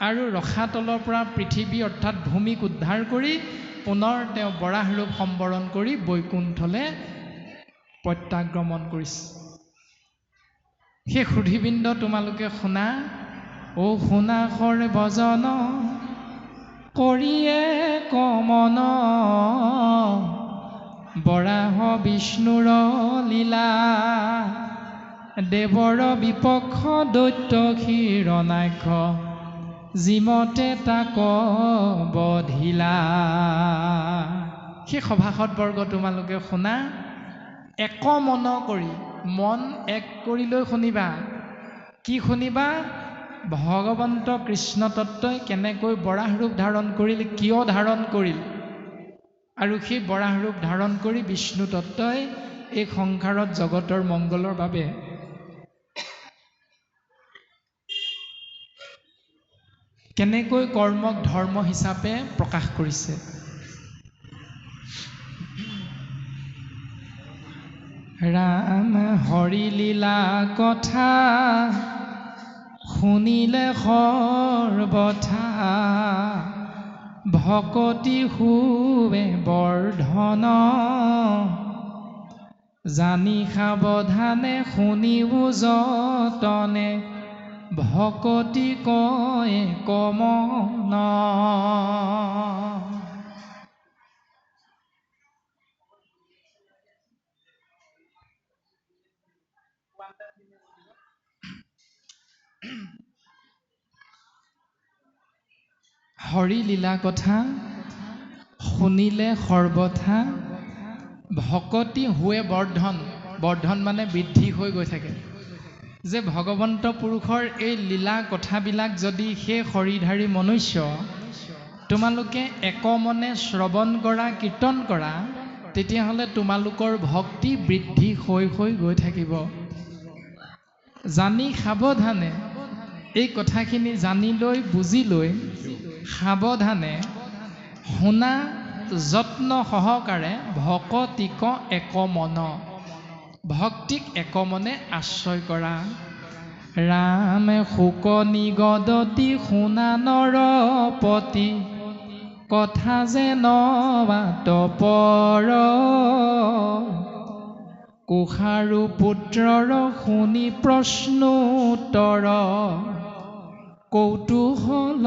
আৰু ৰসাতলৰ পৰা পৃথিৱী অৰ্থাৎ ভূমিক উদ্ধাৰ কৰি পুনৰ তেওঁ বৰাহ ৰূপ সম্বৰণ কৰি বৈকুণ্ঠলৈ প্ৰত্যাগমন কৰিছে। সেই সুধীবৃন্দ তোমালোকে শুনা, ও শুনা সৰ্বজন কৰিয়ে কমন, বৰাহ বিষ্ণুৰ লীলা, দেৱৰ বিপক্ষ দৈত্য হিৰণ্যাক্ষ, যিমতে তাক বধিলা। সেই সভাসদবৰ্গ তোমালোকে শুনা, এক মন কৰি, মন এক কৰি লৈ শুনিবা। কি শুনিবা? ভগৱন্ত কৃষ্ণ তত্ত্বই কেনেকৈ বৰাহ ৰূপ ধাৰণ কৰিল, কিয় ধাৰণ কৰিল, আৰু সেই বৰাহ ৰূপ ধাৰণ কৰি বিষ্ণু তত্ত্বই এই সংসাৰত জগতৰ মংগলৰ বাবে কেনেকৈ কৰ্মক ধৰ্ম হিচাপে প্ৰকাশ কৰিছে। ৰাম হৰি লীলা কথা শুনিলে সৰ্বথা, ভকতি শুবে বৰ্ধন, জানি সাৱধানে শুনিও যতনে, ভকতি কয়ে কমন। হৰি লীলা কথা শুনিলে সৰ্বথা, ভকতি হুৱে বৰ্ধন, বৰ্ধন মানে বৃদ্ধি হৈ গৈ থাকে। যে ভগৱন্ত পুৰুষৰ এই লীলা কথাবিলাক যদি সেই হৰিধাৰী মনুষ্য তোমালোকে একমনে শ্ৰৱণ কৰা, কীৰ্তন কৰা, তেতিয়াহ'লে তোমালোকৰ ভক্তি বৃদ্ধি হৈ হৈ গৈ থাকিব। জানি সাৱধানে, এই কথাখিনি জানি লৈ বুজি লৈ সাৱধানে শুনা, যত্ন সহকাৰে ভকতিক একমন, ভক্তিক একমনে আশ্ৰয় কৰা। ৰামে শোক নিগদতি শুনা নৰপতি, কথা যে নবাতপৰ, কুশাৰু পুত্ৰৰ শুনি প্ৰশ্নোত্তৰ, কৌতূহল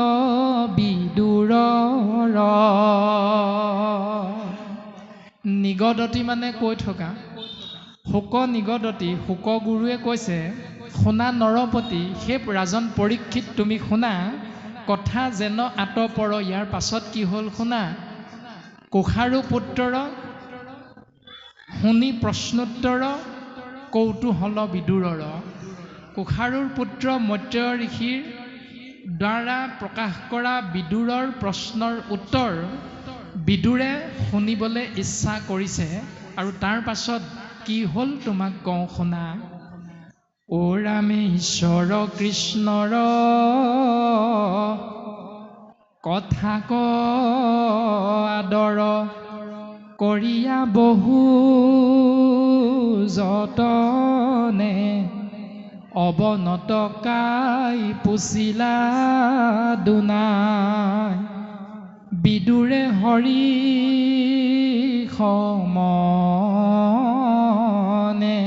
বিদুৰৰ। নিগদতি মানে কৈ থকা, শোক নিগদতি, শোক গুৰুৱে কৈছে, শুনা নৰপতি, সেই ৰাজন পৰীক্ষিত তুমি শুনা, কথা যেন আতপৰ। ইয়াৰ পাছত কি হ'ল শুনা, কুশাৰু পুত্ৰৰ শুনি প্ৰশ্নোত্তৰ, কৌতূহল বিদুৰৰ। কুশাৰুৰ পুত্ৰ মৈত্ৰেয় ঋষিৰ দ্বাৰা প্ৰকাশ কৰা বিদুৰৰ প্ৰশ্নৰ উত্তৰ বিদুৰে শুনিবলৈ ইচ্ছা কৰিছে। আৰু তাৰ পাছত কি হ'ল তোমাক কওঁ শুনা। ও ৰামে ঈশ্বৰ কৃষ্ণৰ কথা ক আদৰ, কৰিয়া বহু যতনে, অৱনত কাই পুছিলা দুনাই, বিদুৰে হৰি সমনে।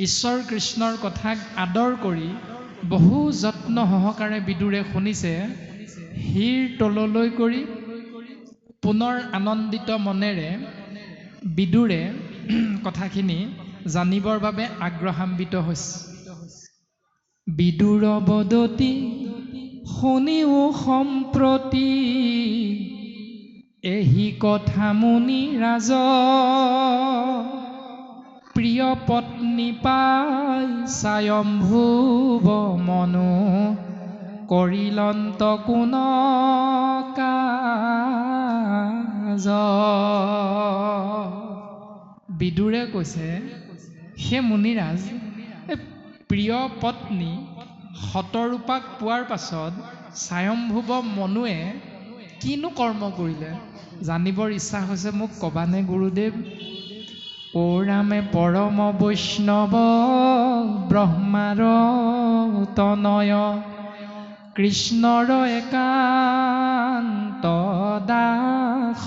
ঈশ্বৰ কৃষ্ণৰ কথাক আদৰ কৰি বহু যত্ন সহকাৰে বিদুৰে শুনিছে। শিৰ তললৈ কৰি পুনৰ আনন্দিত মনেৰে বিদুৰে কথাখিনি জানিবৰ বাবে আগ্ৰহান্বিত হৈছে। বিদুৰ বদতি শুনিও সম্প্ৰতি, এহি কথা মুনি ৰাজ, প্ৰিয় পত্নী পাই স্বয়ম্ভুৱ মনু, কৰিলন্ত কোন কাজ। বিদুৰে কৈছে, হে মুনিৰাজ, প্ৰিয় পত্নী শতৰূপাক পোৱাৰ পাছত স্বয়ম্ভুৱ মনুৱে কিনো কৰ্ম কৰিলে জানিবৰ ইচ্ছা হৈছে, মোক কবানে গুৰুদেৱ। ও ৰামে পৰম বৈষ্ণৱ ব্ৰহ্মাৰ তনয়, কৃষ্ণৰ একান্ত দাস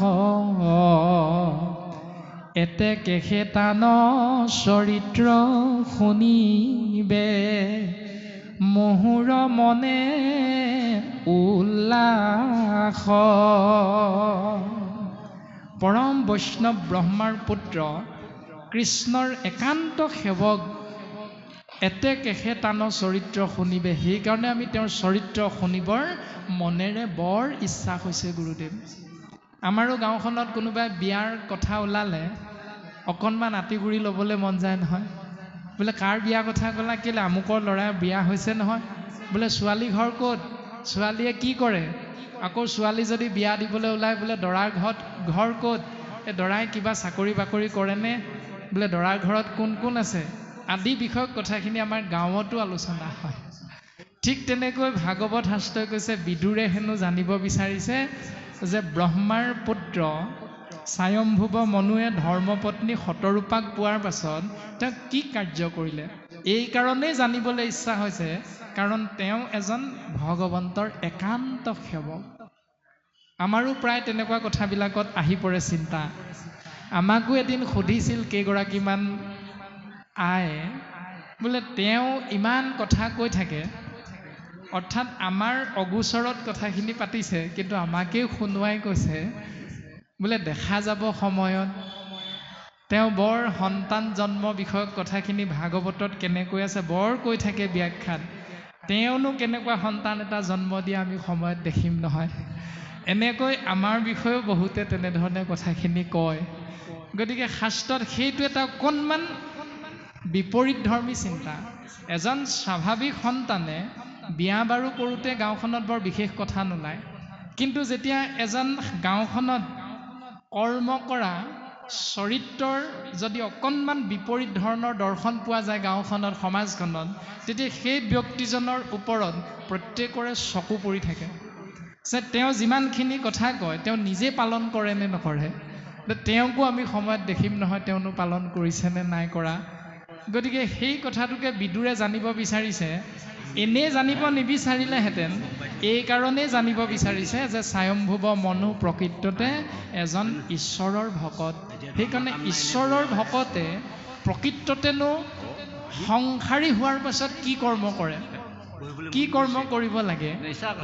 এতেকে হেতান চৰিত্ৰ শুনিবে মোহৰ মনে উল্লাস। পৰম বৈষ্ণৱ ব্ৰহ্মাৰ পুত্ৰ কৃষ্ণৰ একান্ত সেৱক এতেকেহে টান চৰিত্ৰ শুনিবে। সেইকাৰণে আমি তেওঁৰ চৰিত্ৰ শুনিবৰ মনেৰে বৰ ইচ্ছা হৈছে গুৰুদেৱ। আমাৰো গাঁওখনত কোনোবাই বিয়াৰ কথা ওলালে অকণমান আঁতিগুৰি ল'বলৈ মন যায় নহয়। বোলে কাৰ বিয়াৰ কথা ক'লা? কেলে আমুকৰ ল'ৰাৰ বিয়া হৈছে নহয়। বোলে ছোৱালী ঘৰ ক'ত? ছোৱালীয়ে কি কৰে? আকৌ ছোৱালী যদি বিয়া দিবলৈ ওলায় বোলে দৰাৰ ঘৰ ক'ত? এই দৰাই কিবা চাকৰি বাকৰি কৰেনে? বোলে দৰাৰ ঘৰত কোন কোন আছে? আদি বিষয়ক কথাখিনি আমাৰ গাঁৱতো আলোচনা হয়। ঠিক তেনেকৈ ভাগৱত শাস্ত্ৰই কৈছে বিদুৰে হেনো জানিব বিচাৰিছে যে ব্ৰহ্মাৰ পুত্ৰ স্বয়ম্ভুৱ মনুৱে ধৰ্মপত্নী শতৰূপাক পোৱাৰ পাছত তেওঁ কি কাৰ্য কৰিলে। এই কাৰণেই জানিবলৈ ইচ্ছা হৈছে, কাৰণ তেওঁ এজন ভগৱন্তৰ একান্ত সেৱক। আমাৰো প্ৰায় তেনেকুৱা কথাবিলাকত আহি পৰে চিন্তা। আমাকো এদিন সুধিছিল কেইগৰাকীমান আয়ে, বোলে তেওঁ ইমান কথা কৈ থাকে, অৰ্থাৎ আমাৰ অগোচৰত কথাখিনি পাতিছে, কিন্তু আমাকেও শুনোৱাই কৈছে বোলে দেখা যাব সময়ত তেওঁ বৰ সন্তান জন্ম বিষয়ক কথাখিনি ভাগৱতত কেনেকৈ আছে বৰ কৈ থাকে ব্যাখ্যাত। তেওঁনো কেনেকুৱা সন্তান এটা জন্ম দিয়া আমি সময়ত দেখিম নহয়। এনেকৈ আমাৰ বিষয়েও বহুতে তেনেধৰণে কথাখিনি কয়। গতিকে শাস্ত্ৰত সেইটো এটা অকণমান বিপৰীতধৰ্মী চিন্তা। এজন স্বাভাৱিক সন্তানে বিয়া বাৰু কৰোঁতে গাঁওখনত বৰ বিশেষ কথা নোলায়, কিন্তু যেতিয়া এজন গাঁওখনত কৰ্ম কৰা চৰিত্ৰৰ যদি অকণমান বিপৰীত ধৰণৰ দৰ্শন পোৱা যায় গাঁওখনত, সমাজখনত, তেতিয়া সেই ব্যক্তিজনৰ ওপৰত প্ৰত্যেকৰে চকু পৰি থাকে যে তেওঁ যিমানখিনি কথা কয় তেওঁ নিজে পালন কৰে নে নকৰে। তেওঁকো আমি সময়ত দেখিম নহয় তেওঁনো পালন কৰিছে নে নাই কৰা। গতিকে সেই কথাটোকে বিদুৰে জানিব বিচাৰিছে। এনেই জানিব নিবিচাৰিলেহেঁতেন, এই কাৰণেই জানিব বিচাৰিছে যে স্বয়ম্ভুৱ মনু প্ৰকৃততে এজন ঈশ্বৰৰ ভকত। সেইকাৰণে ঈশ্বৰৰ ভকতে প্ৰকৃততেনো সংসাৰী হোৱাৰ পাছত কি কৰ্ম কৰে, কি কৰ্ম কৰিব লাগে,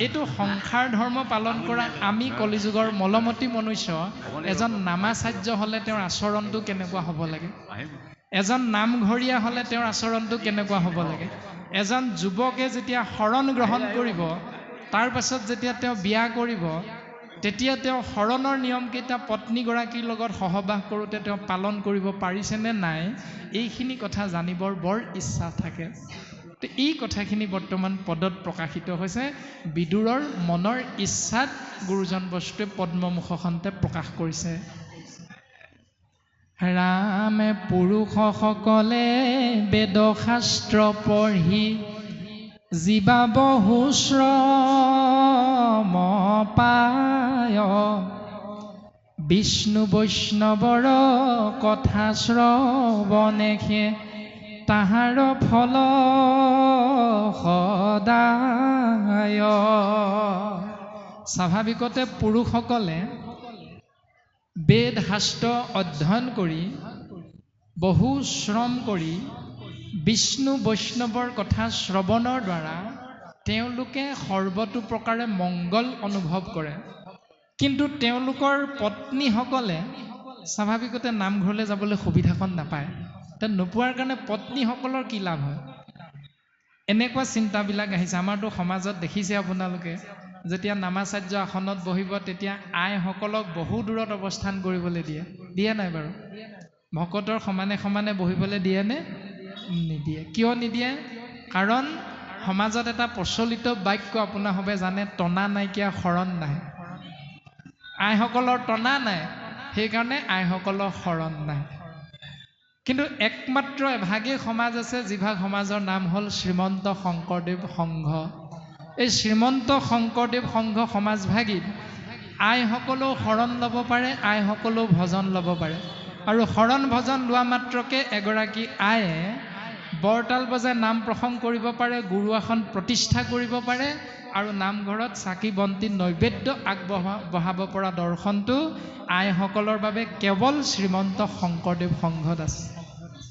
এইটো সংসাৰ ধৰ্ম পালন কৰা আমি কলিযুগৰ মলমতী মনুষ্য এজন নামাচাৰ্য হ'লে তেওঁৰ আচৰণটো কেনেকুৱা হ'ব লাগে, এজন নামঘৰীয়া হ'লে তেওঁৰ আচৰণটো কেনেকুৱা হ'ব লাগে। এজন যুৱকে যেতিয়া শৰণ গ্ৰহণ কৰিব, তাৰ পাছত যেতিয়া তেওঁ বিয়া কৰিব, তেতিয়া তেওঁ শৰণৰ নিয়মকেইটা পত্নীগৰাকীৰ লগত সহবাস কৰোঁতে তেওঁ পালন কৰিব পাৰিছেনে নাই, এইখিনি কথা জানিবৰ বৰ ইচ্ছা থাকে। এই কথাখিনি বৰ্তমান পদত প্ৰকাশিত হৈছে। বিদুৰৰ মনৰ ইচ্ছাত গুৰুজন বস্তুৱে পদ্মমুখখনতে প্ৰকাশ কৰিছে। ৰামে পুৰুষসকলে বেদশাস্ত্ৰ পঢ়ি জীৱা বহু শ্ৰম পায়, বিষ্ণু বৈষ্ণৱৰ কথা শ্ৰৱণেহে তাহাৰ ফল সদায়। স্বাভাৱিকতে পুৰুষসকলে বেদ শাস্ত্ৰ অধ্যয়ন কৰি বহু শ্ৰম কৰি বিষ্ণু বৈষ্ণৱৰ কথা শ্ৰৱণৰ দ্বাৰা তেওঁলোকে সৰ্বতো প্ৰকাৰে মংগল অনুভৱ কৰে। কিন্তু তেওঁলোকৰ পত্নীসকলে স্বাভাৱিকতে নামঘৰলৈ যাবলৈ সুবিধাখন নাপায়। তাত নোপোৱাৰ কাৰণে পত্নীসকলৰ কি লাভ হয়, এনেকুৱা চিন্তাবিলাক আহিছে। আমাৰতো সমাজত দেখিছে আপোনালোকে, যেতিয়া নামাচাৰ্য আসনত বহিব তেতিয়া আইসকলক বহু দূৰত অৱস্থান কৰিবলৈ দিয়ে নাই বাৰু? ভকতৰ সমানে সমানে বহিবলৈ দিয়েনে? নিদিয়ে। কিয় নিদিয়ে? কাৰণ সমাজত এটা প্ৰচলিত বাক্য আপোনাৰ হবে জানে, টনা নাইকিয়া শৰণ নাই। আইসকলৰ টনা নাই, সেইকাৰণে আইসকলৰ শৰণ নাই। কিন্তু একমাত্ৰ এভাগেই সমাজ আছে, যিভাগ সমাজৰ নাম হ'ল শ্ৰীমন্ত শংকৰদেৱ সংঘ। এই শ্ৰীমন্ত শংকৰদেৱ সংঘ সমাজভাগীত আইসকলেও শৰণ ল'ব পাৰে, আইসকলেও ভজন ল'ব পাৰে। আৰু শৰণ ভজন লোৱা মাত্ৰকে এগৰাকী আয়ে বৰতাল বজাই নাম প্ৰসংগ কৰিব পাৰে, গুৰু আসন প্ৰতিষ্ঠা কৰিব পাৰে আৰু নামঘৰত চাকি বন্তি নৈবেদ্য আগবঢ়াব পৰা দৰ্শনটো আইসকলৰ বাবে কেৱল শ্ৰীমন্ত শংকৰদেৱ সংঘত আছে।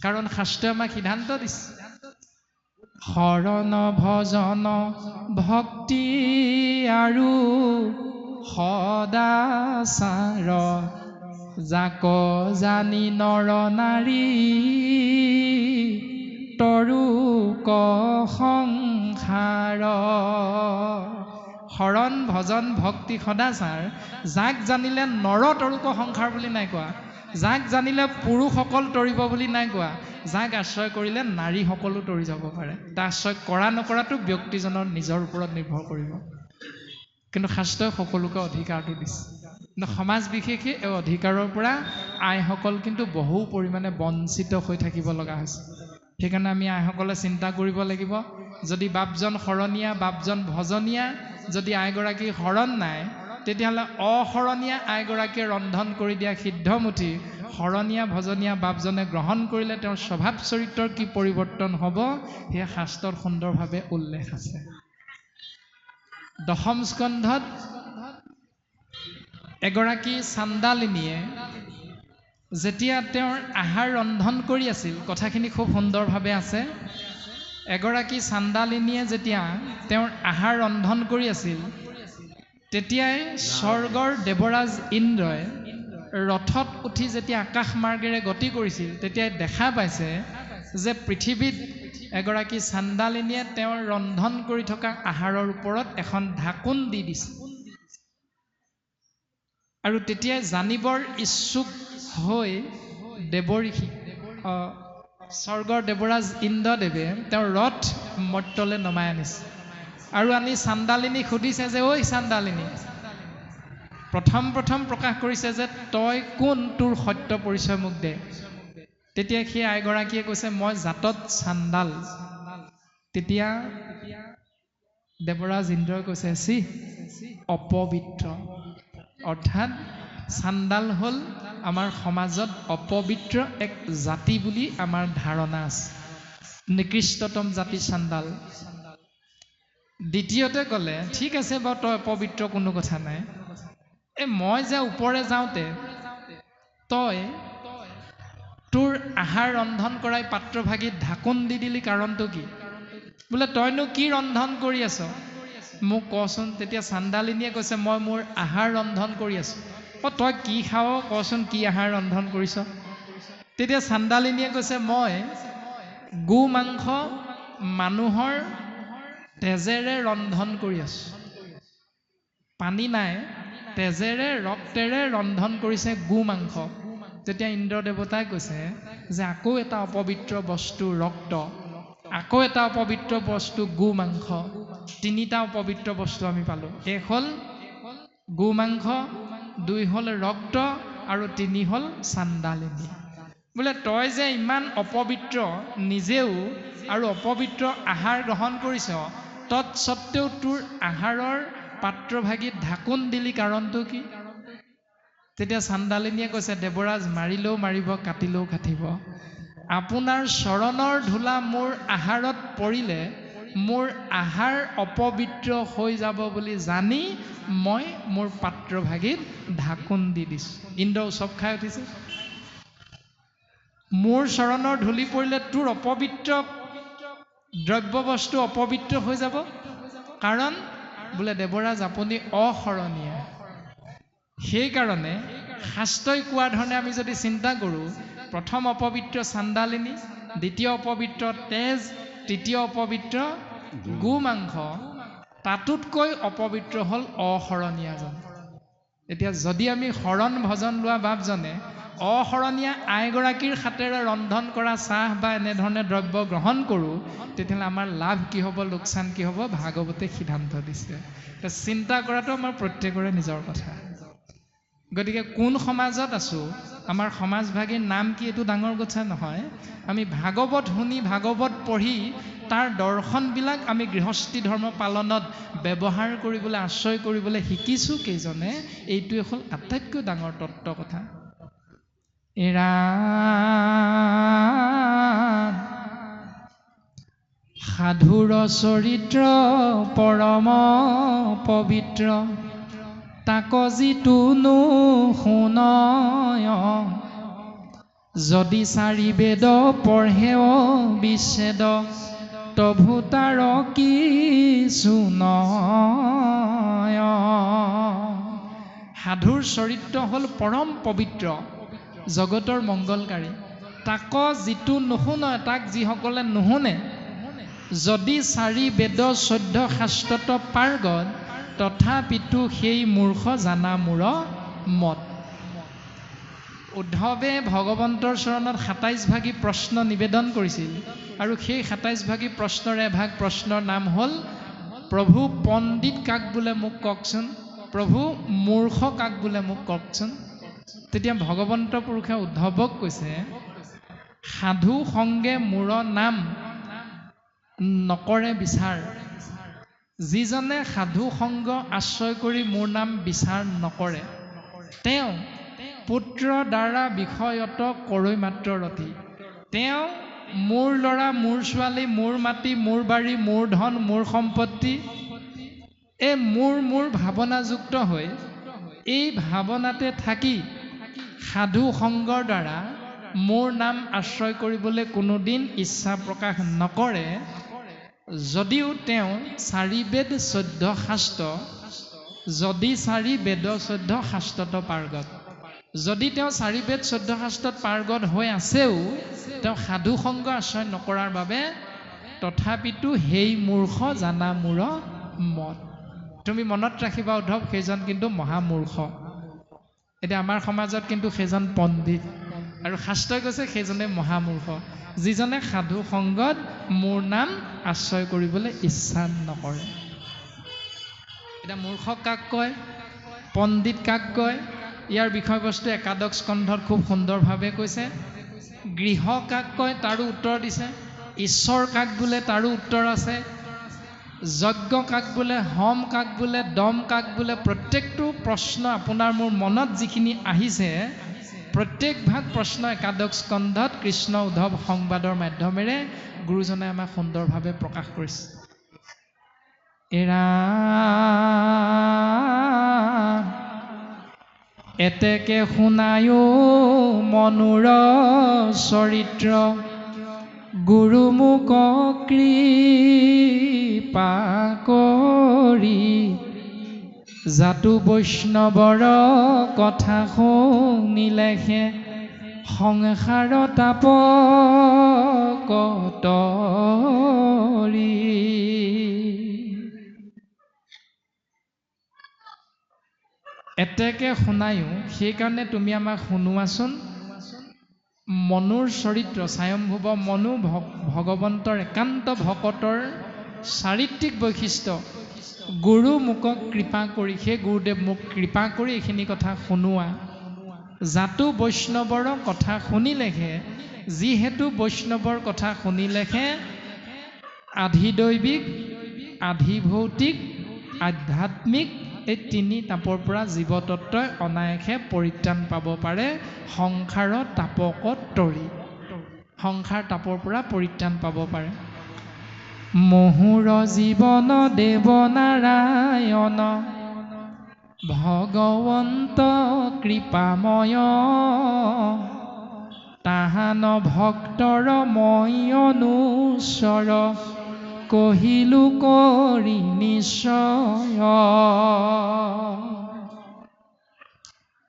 কাৰণ শাস্ত্ৰই আমাক সিদ্ধান্ত দিছে, শৰণ ভজন ভক্তি আৰু সদাচাৰ যাক জানি নৰ নাৰী তৰুক সংসাৰ। শৰণ ভজন ভক্তি সদাচাৰ যাক জানিলে নৰ তৰুক সংসাৰ বুলি নাই কোৱা, যাক জানিলে পুৰুষসকল তৰিব বুলি নাই কোৱা, যাক আশ্ৰয় কৰিলে নাৰীসকলো তৰি যাব পাৰে। তাৰ আশ্ৰয় কৰা নকৰাটো ব্যক্তিজনৰ নিজৰ ওপৰত নিৰ্ভৰ কৰিব, কিন্তু শাস্ত্ৰই সকলোকে অধিকাৰটো দিছে। কিন্তু সমাজ বিশেষে এই অধিকাৰৰ পৰা আইসকল কিন্তু বহু পৰিমাণে বঞ্চিত হৈ থাকিব লগা হৈছে। সেইকাৰণে আমি আইসকলে চিন্তা কৰিব লাগিব, যদি বাপজন শৰণীয়া বাপজন ভজনীয়া, যদি আইগৰাকী শৰণ নাই তেতিয়াহ'লে অশৰণীয়া আইগৰাকীয়ে ৰন্ধন কৰি দিয়া সিদ্ধমুঠি শৰণীয়া ভজনীয়া বাপজনে গ্ৰহণ কৰিলে তেওঁৰ স্বভাৱ চৰিত্ৰৰ কি পৰিৱৰ্তন হ'ব, সেয়া শাস্ত্ৰত সুন্দৰভাৱে উল্লেখ আছে। দশম স্কন্ধত এগৰাকী চাণ্ডালিনীয়ে যেতিয়া তেওঁৰ আহাৰ ৰন্ধন কৰি আছিল, কথাখিনি খুব সুন্দৰভাৱে আছে। এগৰাকী চাণ্ডালিনীয়ে যেতিয়া তেওঁৰ আহাৰ ৰন্ধন কৰি আছিল, তেতিয়াই স্বৰ্গৰ দেৱৰাজ ইন্দ্ৰই ৰথত উঠি যেতিয়া আকাশ মাৰ্গেৰে গতি কৰিছিল, তেতিয়াই দেখা পাইছে যে পৃথিৱীত এগৰাকী চাণ্ডালিনীয়ে তেওঁৰ ৰন্ধন কৰি থকা আহাৰৰ ওপৰত এখন ঢাকোন দি দিছে। আৰু তেতিয়াই জানিবৰ ইচ্ছুক হৈ দেৱঋষি স্বৰ্গৰ দেৱৰাজ ইন্দ্ৰদেৱে তেওঁৰ ৰথ মৰ্ত্যলৈ নমাই আনিছে আৰু আনি চাণ্ডালিনীক সুধিছে যে, ঐ চাণ্ডালিনী, প্ৰথম প্ৰকাশ কৰিছে যে তই কোন, তোৰ সত্য পৰিচয় মোক দে। তেতিয়া সেই আইগৰাকীয়ে কৈছে, মই জাতত চাণ্ডাল। তেতিয়া দেৱৰাজ ইন্দ্ৰই কৈছে, চি অপবিত্ৰ, অৰ্থাৎ চাণ্ডাল হ'ল আমাৰ সমাজত অপবিত্ৰ এক জাতি বুলি আমাৰ ধাৰণা আছে, নিকৃষ্টতম জাতি চাণ্ডাল। দ্বিতীয়তে ক'লে, ঠিক আছে বাৰু তই অপবিত্ৰ, কোনো কথা নাই, মই যে ওপৰে যাওঁতে তই তোৰ আহাৰ ৰন্ধন কৰাই পাত্ৰভাগীত ঢাকোন দি দিলি, কাৰণটো কি? বোলে তইনো কি ৰন্ধন কৰি আছ মোক কচোন। তেতিয়া চাণ্ডালিনীয়ে কৈছে, মই মোৰ আহাৰ ৰন্ধন কৰি আছোঁ। তই কি খাৱ কচোন, কি আহাৰ ৰন্ধন কৰিছ? তেতিয়া চাণ্ডালিনীয়ে কৈছে, মই গো মাংস মানুহৰ তেজেৰে ৰন্ধন কৰি আছোঁ। পানী নাই, তেজেৰে ৰক্তেৰে ৰন্ধন কৰিছে গো মাংস। তেতিয়া ইন্দ্ৰ দেৱতাই কৈছে যে আকৌ এটা অপবিত্ৰ বস্তু ৰক্ত, আকৌ এটা অপবিত্ৰ বস্তু গো মাংস, তিনিটা অপবিত্ৰ বস্তু আমি পালোঁ। এক হ'ল গো মাংস, দুই হ'ল ৰক্ত আৰু তিনি হ'ল চাণ্ডালিনী। বোলে তই যে ইমান অপবিত্ৰ নিজেও আৰু অপবিত্ৰ আহাৰ গ্ৰহণ কৰিছ, তৎসত্বেও তোৰ আহাৰৰ পাত্ৰভাগীত ঢাকোন দিলি, কাৰণটো কি? তেতিয়া চাণ্ডালিনীয়ে কৈছে, দেৱৰাজ, মাৰিলেও মাৰিব, কাটিলেও কাটিব, আপোনাৰ চৰণৰ ধূলা মোৰ আহাৰত পৰিলে মোৰ আহাৰ অপবিত্ৰ হৈ যাব বুলি জানি মই মোৰ পাত্ৰভাগীত ঢাকোন দি দিছোঁ। ইন্দ্ৰ উৎসৱ খাই উঠিছে, মোৰ চৰণৰ ধূলি পৰিলে তোৰ অপবিত্ৰ দ্ৰব্য বস্তু অপবিত্ৰ হৈ যাব, কাৰণ বোলে দেৱৰাজ আপুনি অশৰণীয়া। সেইকাৰণে শাস্ত্ৰই কোৱা ধৰণে আমি যদি চিন্তা কৰোঁ, প্ৰথম অপবিত্ৰ চাণ্ডালিনী, দ্বিতীয় অপবিত্ৰ তেজ, তৃতীয় অপবিত্ৰ গো মাংস, তাতোতকৈ অপবিত্ৰ হ'ল অশৰণীয়াজন। এতিয়া যদি আমি শৰণ ভজন লোৱা বাপজনে অশৰণীয়া আইগৰাকীৰ হাতেৰে ৰন্ধন কৰা চাহ বা এনেধৰণে দ্ৰব্য গ্ৰহণ কৰোঁ, তেতিয়াহ'লে আমাৰ লাভ কি হ'ব, লোকচান কি হ'ব, ভাগৱতে সিদ্ধান্ত দিছে। চিন্তা কৰাটো আমাৰ প্ৰত্যেকৰে নিজৰ কথা। গতিকে কোন সমাজত আছোঁ, আমাৰ সমাজভাগীৰ নাম কি, এইটো ডাঙৰ কথা নহয়। আমি ভাগৱত শুনি, ভাগৱত পঢ়ি তাৰ দৰ্শনবিলাক আমি গৃহস্থী ধৰ্ম পালনত ব্যৱহাৰ কৰিবলৈ, আশ্ৰয় কৰিবলৈ শিকিছোঁ কেইজনে, এইটোৱে হ'ল আটাইতকৈ ডাঙৰ তত্ত্ব কথা। সাধুৰ চৰিত্ৰ পৰম পবিত্ৰ তাক যিটো নুশুনয় যদি চাৰি বেদ পঢ়েও বিচ্ছেদ তভু তাৰ কিছু নয়। সাধুৰ চৰিত্ৰ হ'ল পৰম পবিত্ৰ জগতৰ মংগলকাৰী তাক যিটো নুশুনয় তাক যিসকলে নুশুনে যদি চাৰি বেদ 14 শাস্ত্ৰত পাৰ্গত তথাপিতো সেই মূৰ্খ জানা মূৰ মত। উদ্ধৱে ভগৱন্তৰ চৰণত 27 ভাগী প্ৰশ্ন নিবেদন কৰিছিল আৰু সেই 27 ভাগী প্ৰশ্নৰ এভাগ প্ৰশ্নৰ নাম হ'ল প্ৰভু পণ্ডিত কাক বোলে মোক কওকচোন, প্ৰভু মূৰ্খ কাক বোলে মোক কওকচোন। তেতিয়া ভগৱন্ত পুৰুষে উদ্ধৱক কৈছে সাধু সংগে মূৰ নাম নকৰে বিচাৰ। যিজনে সাধু সংগ আশ্ৰয় কৰি মোৰ নাম বিচাৰ নকৰে তেওঁ পুত্ৰ দ্বাৰা বিষয়ত কৰৈ মাত্ৰ ৰতি। তেওঁ মোৰ ল'ৰা মোৰ ছোৱালী মোৰ মাটি মোৰ বাৰী মোৰ ধন মোৰ সম্পত্তি এই মোৰ ভাৱনাযুক্ত হৈ এই ভাৱনাতে থাকি সাধু সংগৰ দ্বাৰা মোৰ নাম আশ্ৰয় কৰিবলৈ কোনোদিন ইচ্ছা প্ৰকাশ নকৰে। যদিও তেওঁ 4 বেদ 14 শাস্ত্ৰ যদি 4 বেদ 14 শাস্ত্ৰত পাৰ্গত যদি তেওঁ 4 বেদ 14 শাস্ত্ৰত পাৰ্গত হৈ আছেও তেওঁ সাধু সংগ আশ্ৰয় নকৰাৰ বাবে তথাপিতো সেই মূৰ্খ জানা মূৰ মত। তুমি মনত ৰাখিবা উদ্ধৱ সেইজন কিন্তু মহামূৰ্খ। এতিয়া আমাৰ সমাজত কিন্তু সেইজন পণ্ডিত আৰু শাস্ত্ৰই কৈছে সেইজনে মহামূৰ্খ যিজনে সাধু সংগত মোৰ নাম আশ্ৰয় কৰিবলৈ ইচ্ছা নকৰে। এতিয়া মূৰ্খ কাক কয় পণ্ডিত কাক কয় ইয়াৰ বিষয়বস্তু একাদশ স্কন্ধত খুব সুন্দৰভাৱে কৈছে। গৃহ কাক কয় তাৰো উত্তৰ দিছে, ঈশ্বৰ কাক বোলে তাৰো উত্তৰ আছে, যজ্ঞ কাক বোলে, হম কাক বোলে, দম কাক বোলে, প্ৰত্যেকটো প্ৰশ্ন আপোনাৰ মোৰ মনত যিখিনি আহিছে প্ৰত্যেক ভাগ প্ৰশ্ন একাদশ স্কন্ধত কৃষ্ণ উদ্ধৱ সংবাদৰ মাধ্যমেৰে গুৰুজনে আমাক সুন্দৰভাৱে প্ৰকাশ কৰিছে। এতেকে শুনায়ো মনুৰ চৰিত্ৰ গুৰুমুখ কৃপা কৰি জাতু বৈষ্ণৱৰ কথা শুনিলেহে সংসাৰ তাপক তৰি। এতেকে শুনায়ো সেইকাৰণে তুমি আমাক শুনোৱাচোন মনুৰ চৰিত্ৰ স্বয়ম্ভুৱ মনু ভগৱন্তৰ একান্ত ভকতৰ চাৰিত্ৰিক বৈশিষ্ট্য গুৰু মুকক কৃপা কৰি সেই গুৰুদেৱ মোক কৃপা কৰি এইখিনি কথা শুনোৱা। জাতু বৈষ্ণৱৰ কথা শুনিলেহে যিহেতু বৈষ্ণৱৰ কথা শুনিলেহে আধিদৈৱিক আধিভৌতিক আধ্যাত্মিক এই 3 তাপৰ পৰা জীৱতত্বই অনায়াসে পৰিত্ৰাণ পাব পাৰে সংসাৰৰ তাপকত তৰি। সংসাৰ তাপৰ পৰা পৰিত্ৰাণ পাব পাৰে। মহুৰ জীৱন দেৱ নাৰায়ণ ভগৱন্ত কৃপাময় তাহান ভক্তৰ মই অনুচৰ কহিলো কৰি নিশ্চয়।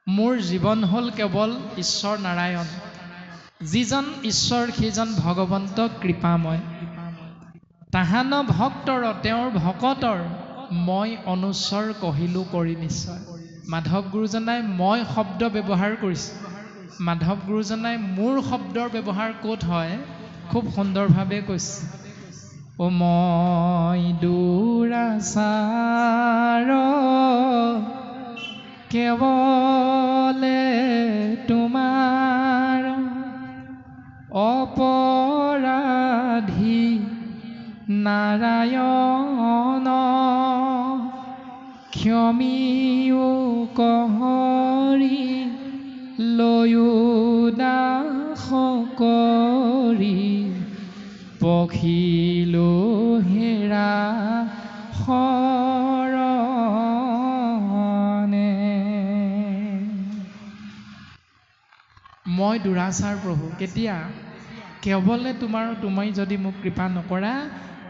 মোৰ জীৱন হ'ল কেৱল ঈশ্বৰ নাৰায়ণ, যিজন ঈশ্বৰ সেইজন ভগৱন্ত কৃপাময়। তাহান ভক্তৰ তেওঁৰ ভকতৰ মই অনুচৰ কহিলো কৰি নিশ্চয়। মাধৱ গুৰুজনাই মই শব্দ ব্যৱহাৰ কৰিছে। মাধৱ গুৰুজনাই মোৰ শব্দৰ ব্যৱহাৰ ক'ত হয় খুব সুন্দৰভাৱে কৈছে। ও মই দুৰাচাৰ কেৱলে তোমাৰ অপৰাধী নাৰায়ণ ক্ষমিও কহৰি লৈও দাস কৰি বখিলো হেৰা শৰণে। মই দুৰাচাৰ প্ৰভু। কেতিয়া? কেৱলে তুমি যদি মোক কৃপা নকৰা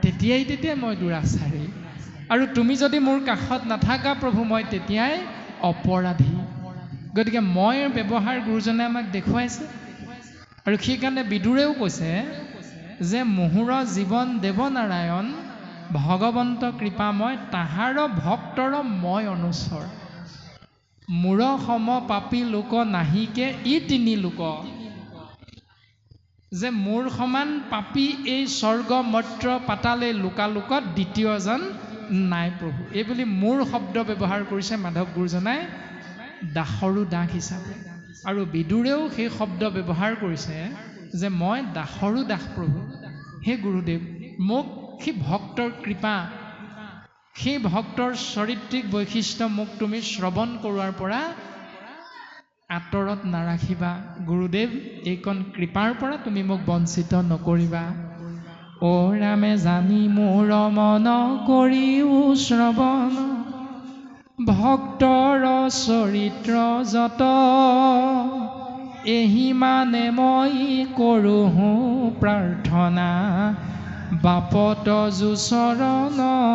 তেতিয়াই মই দুৰাচাৰী, আৰু তুমি যদি মোৰ কাষত নাথাকা প্ৰভু মই তেতিয়াই অপৰাধী। গতিকে মই ব্যৱহাৰ গুৰুজনে আমাক দেখুৱাইছে, আৰু সেইকাৰণে বিদুৰেও কৈছে যে মুহুৰ জীৱন দেৱনাৰায়ণ ভগৱন্ত কৃপাময় তাহাৰ ভক্তৰ মই অনুচৰ। মূৰ সম পাপী লোক নাহিকে ই তিনি লোক। যে মোৰ সমান পাপী এই স্বৰ্গ মৰ্ত্য পাতাল এই লোকালোকত দ্বিতীয়জন নাই প্ৰভু। এই বুলি মোৰ শব্দ ব্যৱহাৰ কৰিছে মাধৱ গুৰুজনাই দাসৰো দাস হিচাপে, আৰু বিদুৰেও সেই শব্দ ব্যৱহাৰ কৰিছে যে মই দাসৰো দাস প্ৰভু। হে গুৰুদেৱ, মোক সেই ভক্তৰ কৃপা, সেই ভক্তৰ চৰিত্ৰিক বৈশিষ্ট্য মোক তুমি শ্ৰৱণ কৰোৱাৰ পৰা আঁতৰত নাৰাখিবা গুৰুদেৱ। এইকণ কৃপাৰ পৰা তুমি মোক বঞ্চিত নকৰিবা। অ ৰামে জানি মোৰ মন কৰিও শ্ৰৱণ, ভক্তৰ চৰিত্ৰ যত এহি মানে মই কৰোঁ প্ৰাৰ্থনা, বাপত যু চৰণত।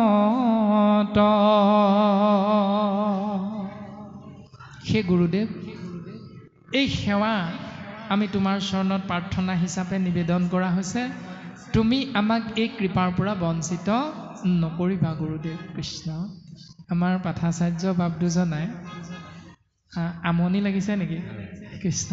হে গুৰুদেৱ, এই সেৱা আমি তোমাৰ চৰণত প্ৰাৰ্থনা হিচাপে নিবেদন কৰা হৈছে। তুমি আমাক এই কৃপাৰ পৰা বঞ্চিত নকৰিবা গুৰুদেৱ। কৃষ্ণ। আমাৰ পাঠাচাৰ্য বাপ দুজনাই আমনি লাগিছে নেকি? কৃষ্ণ।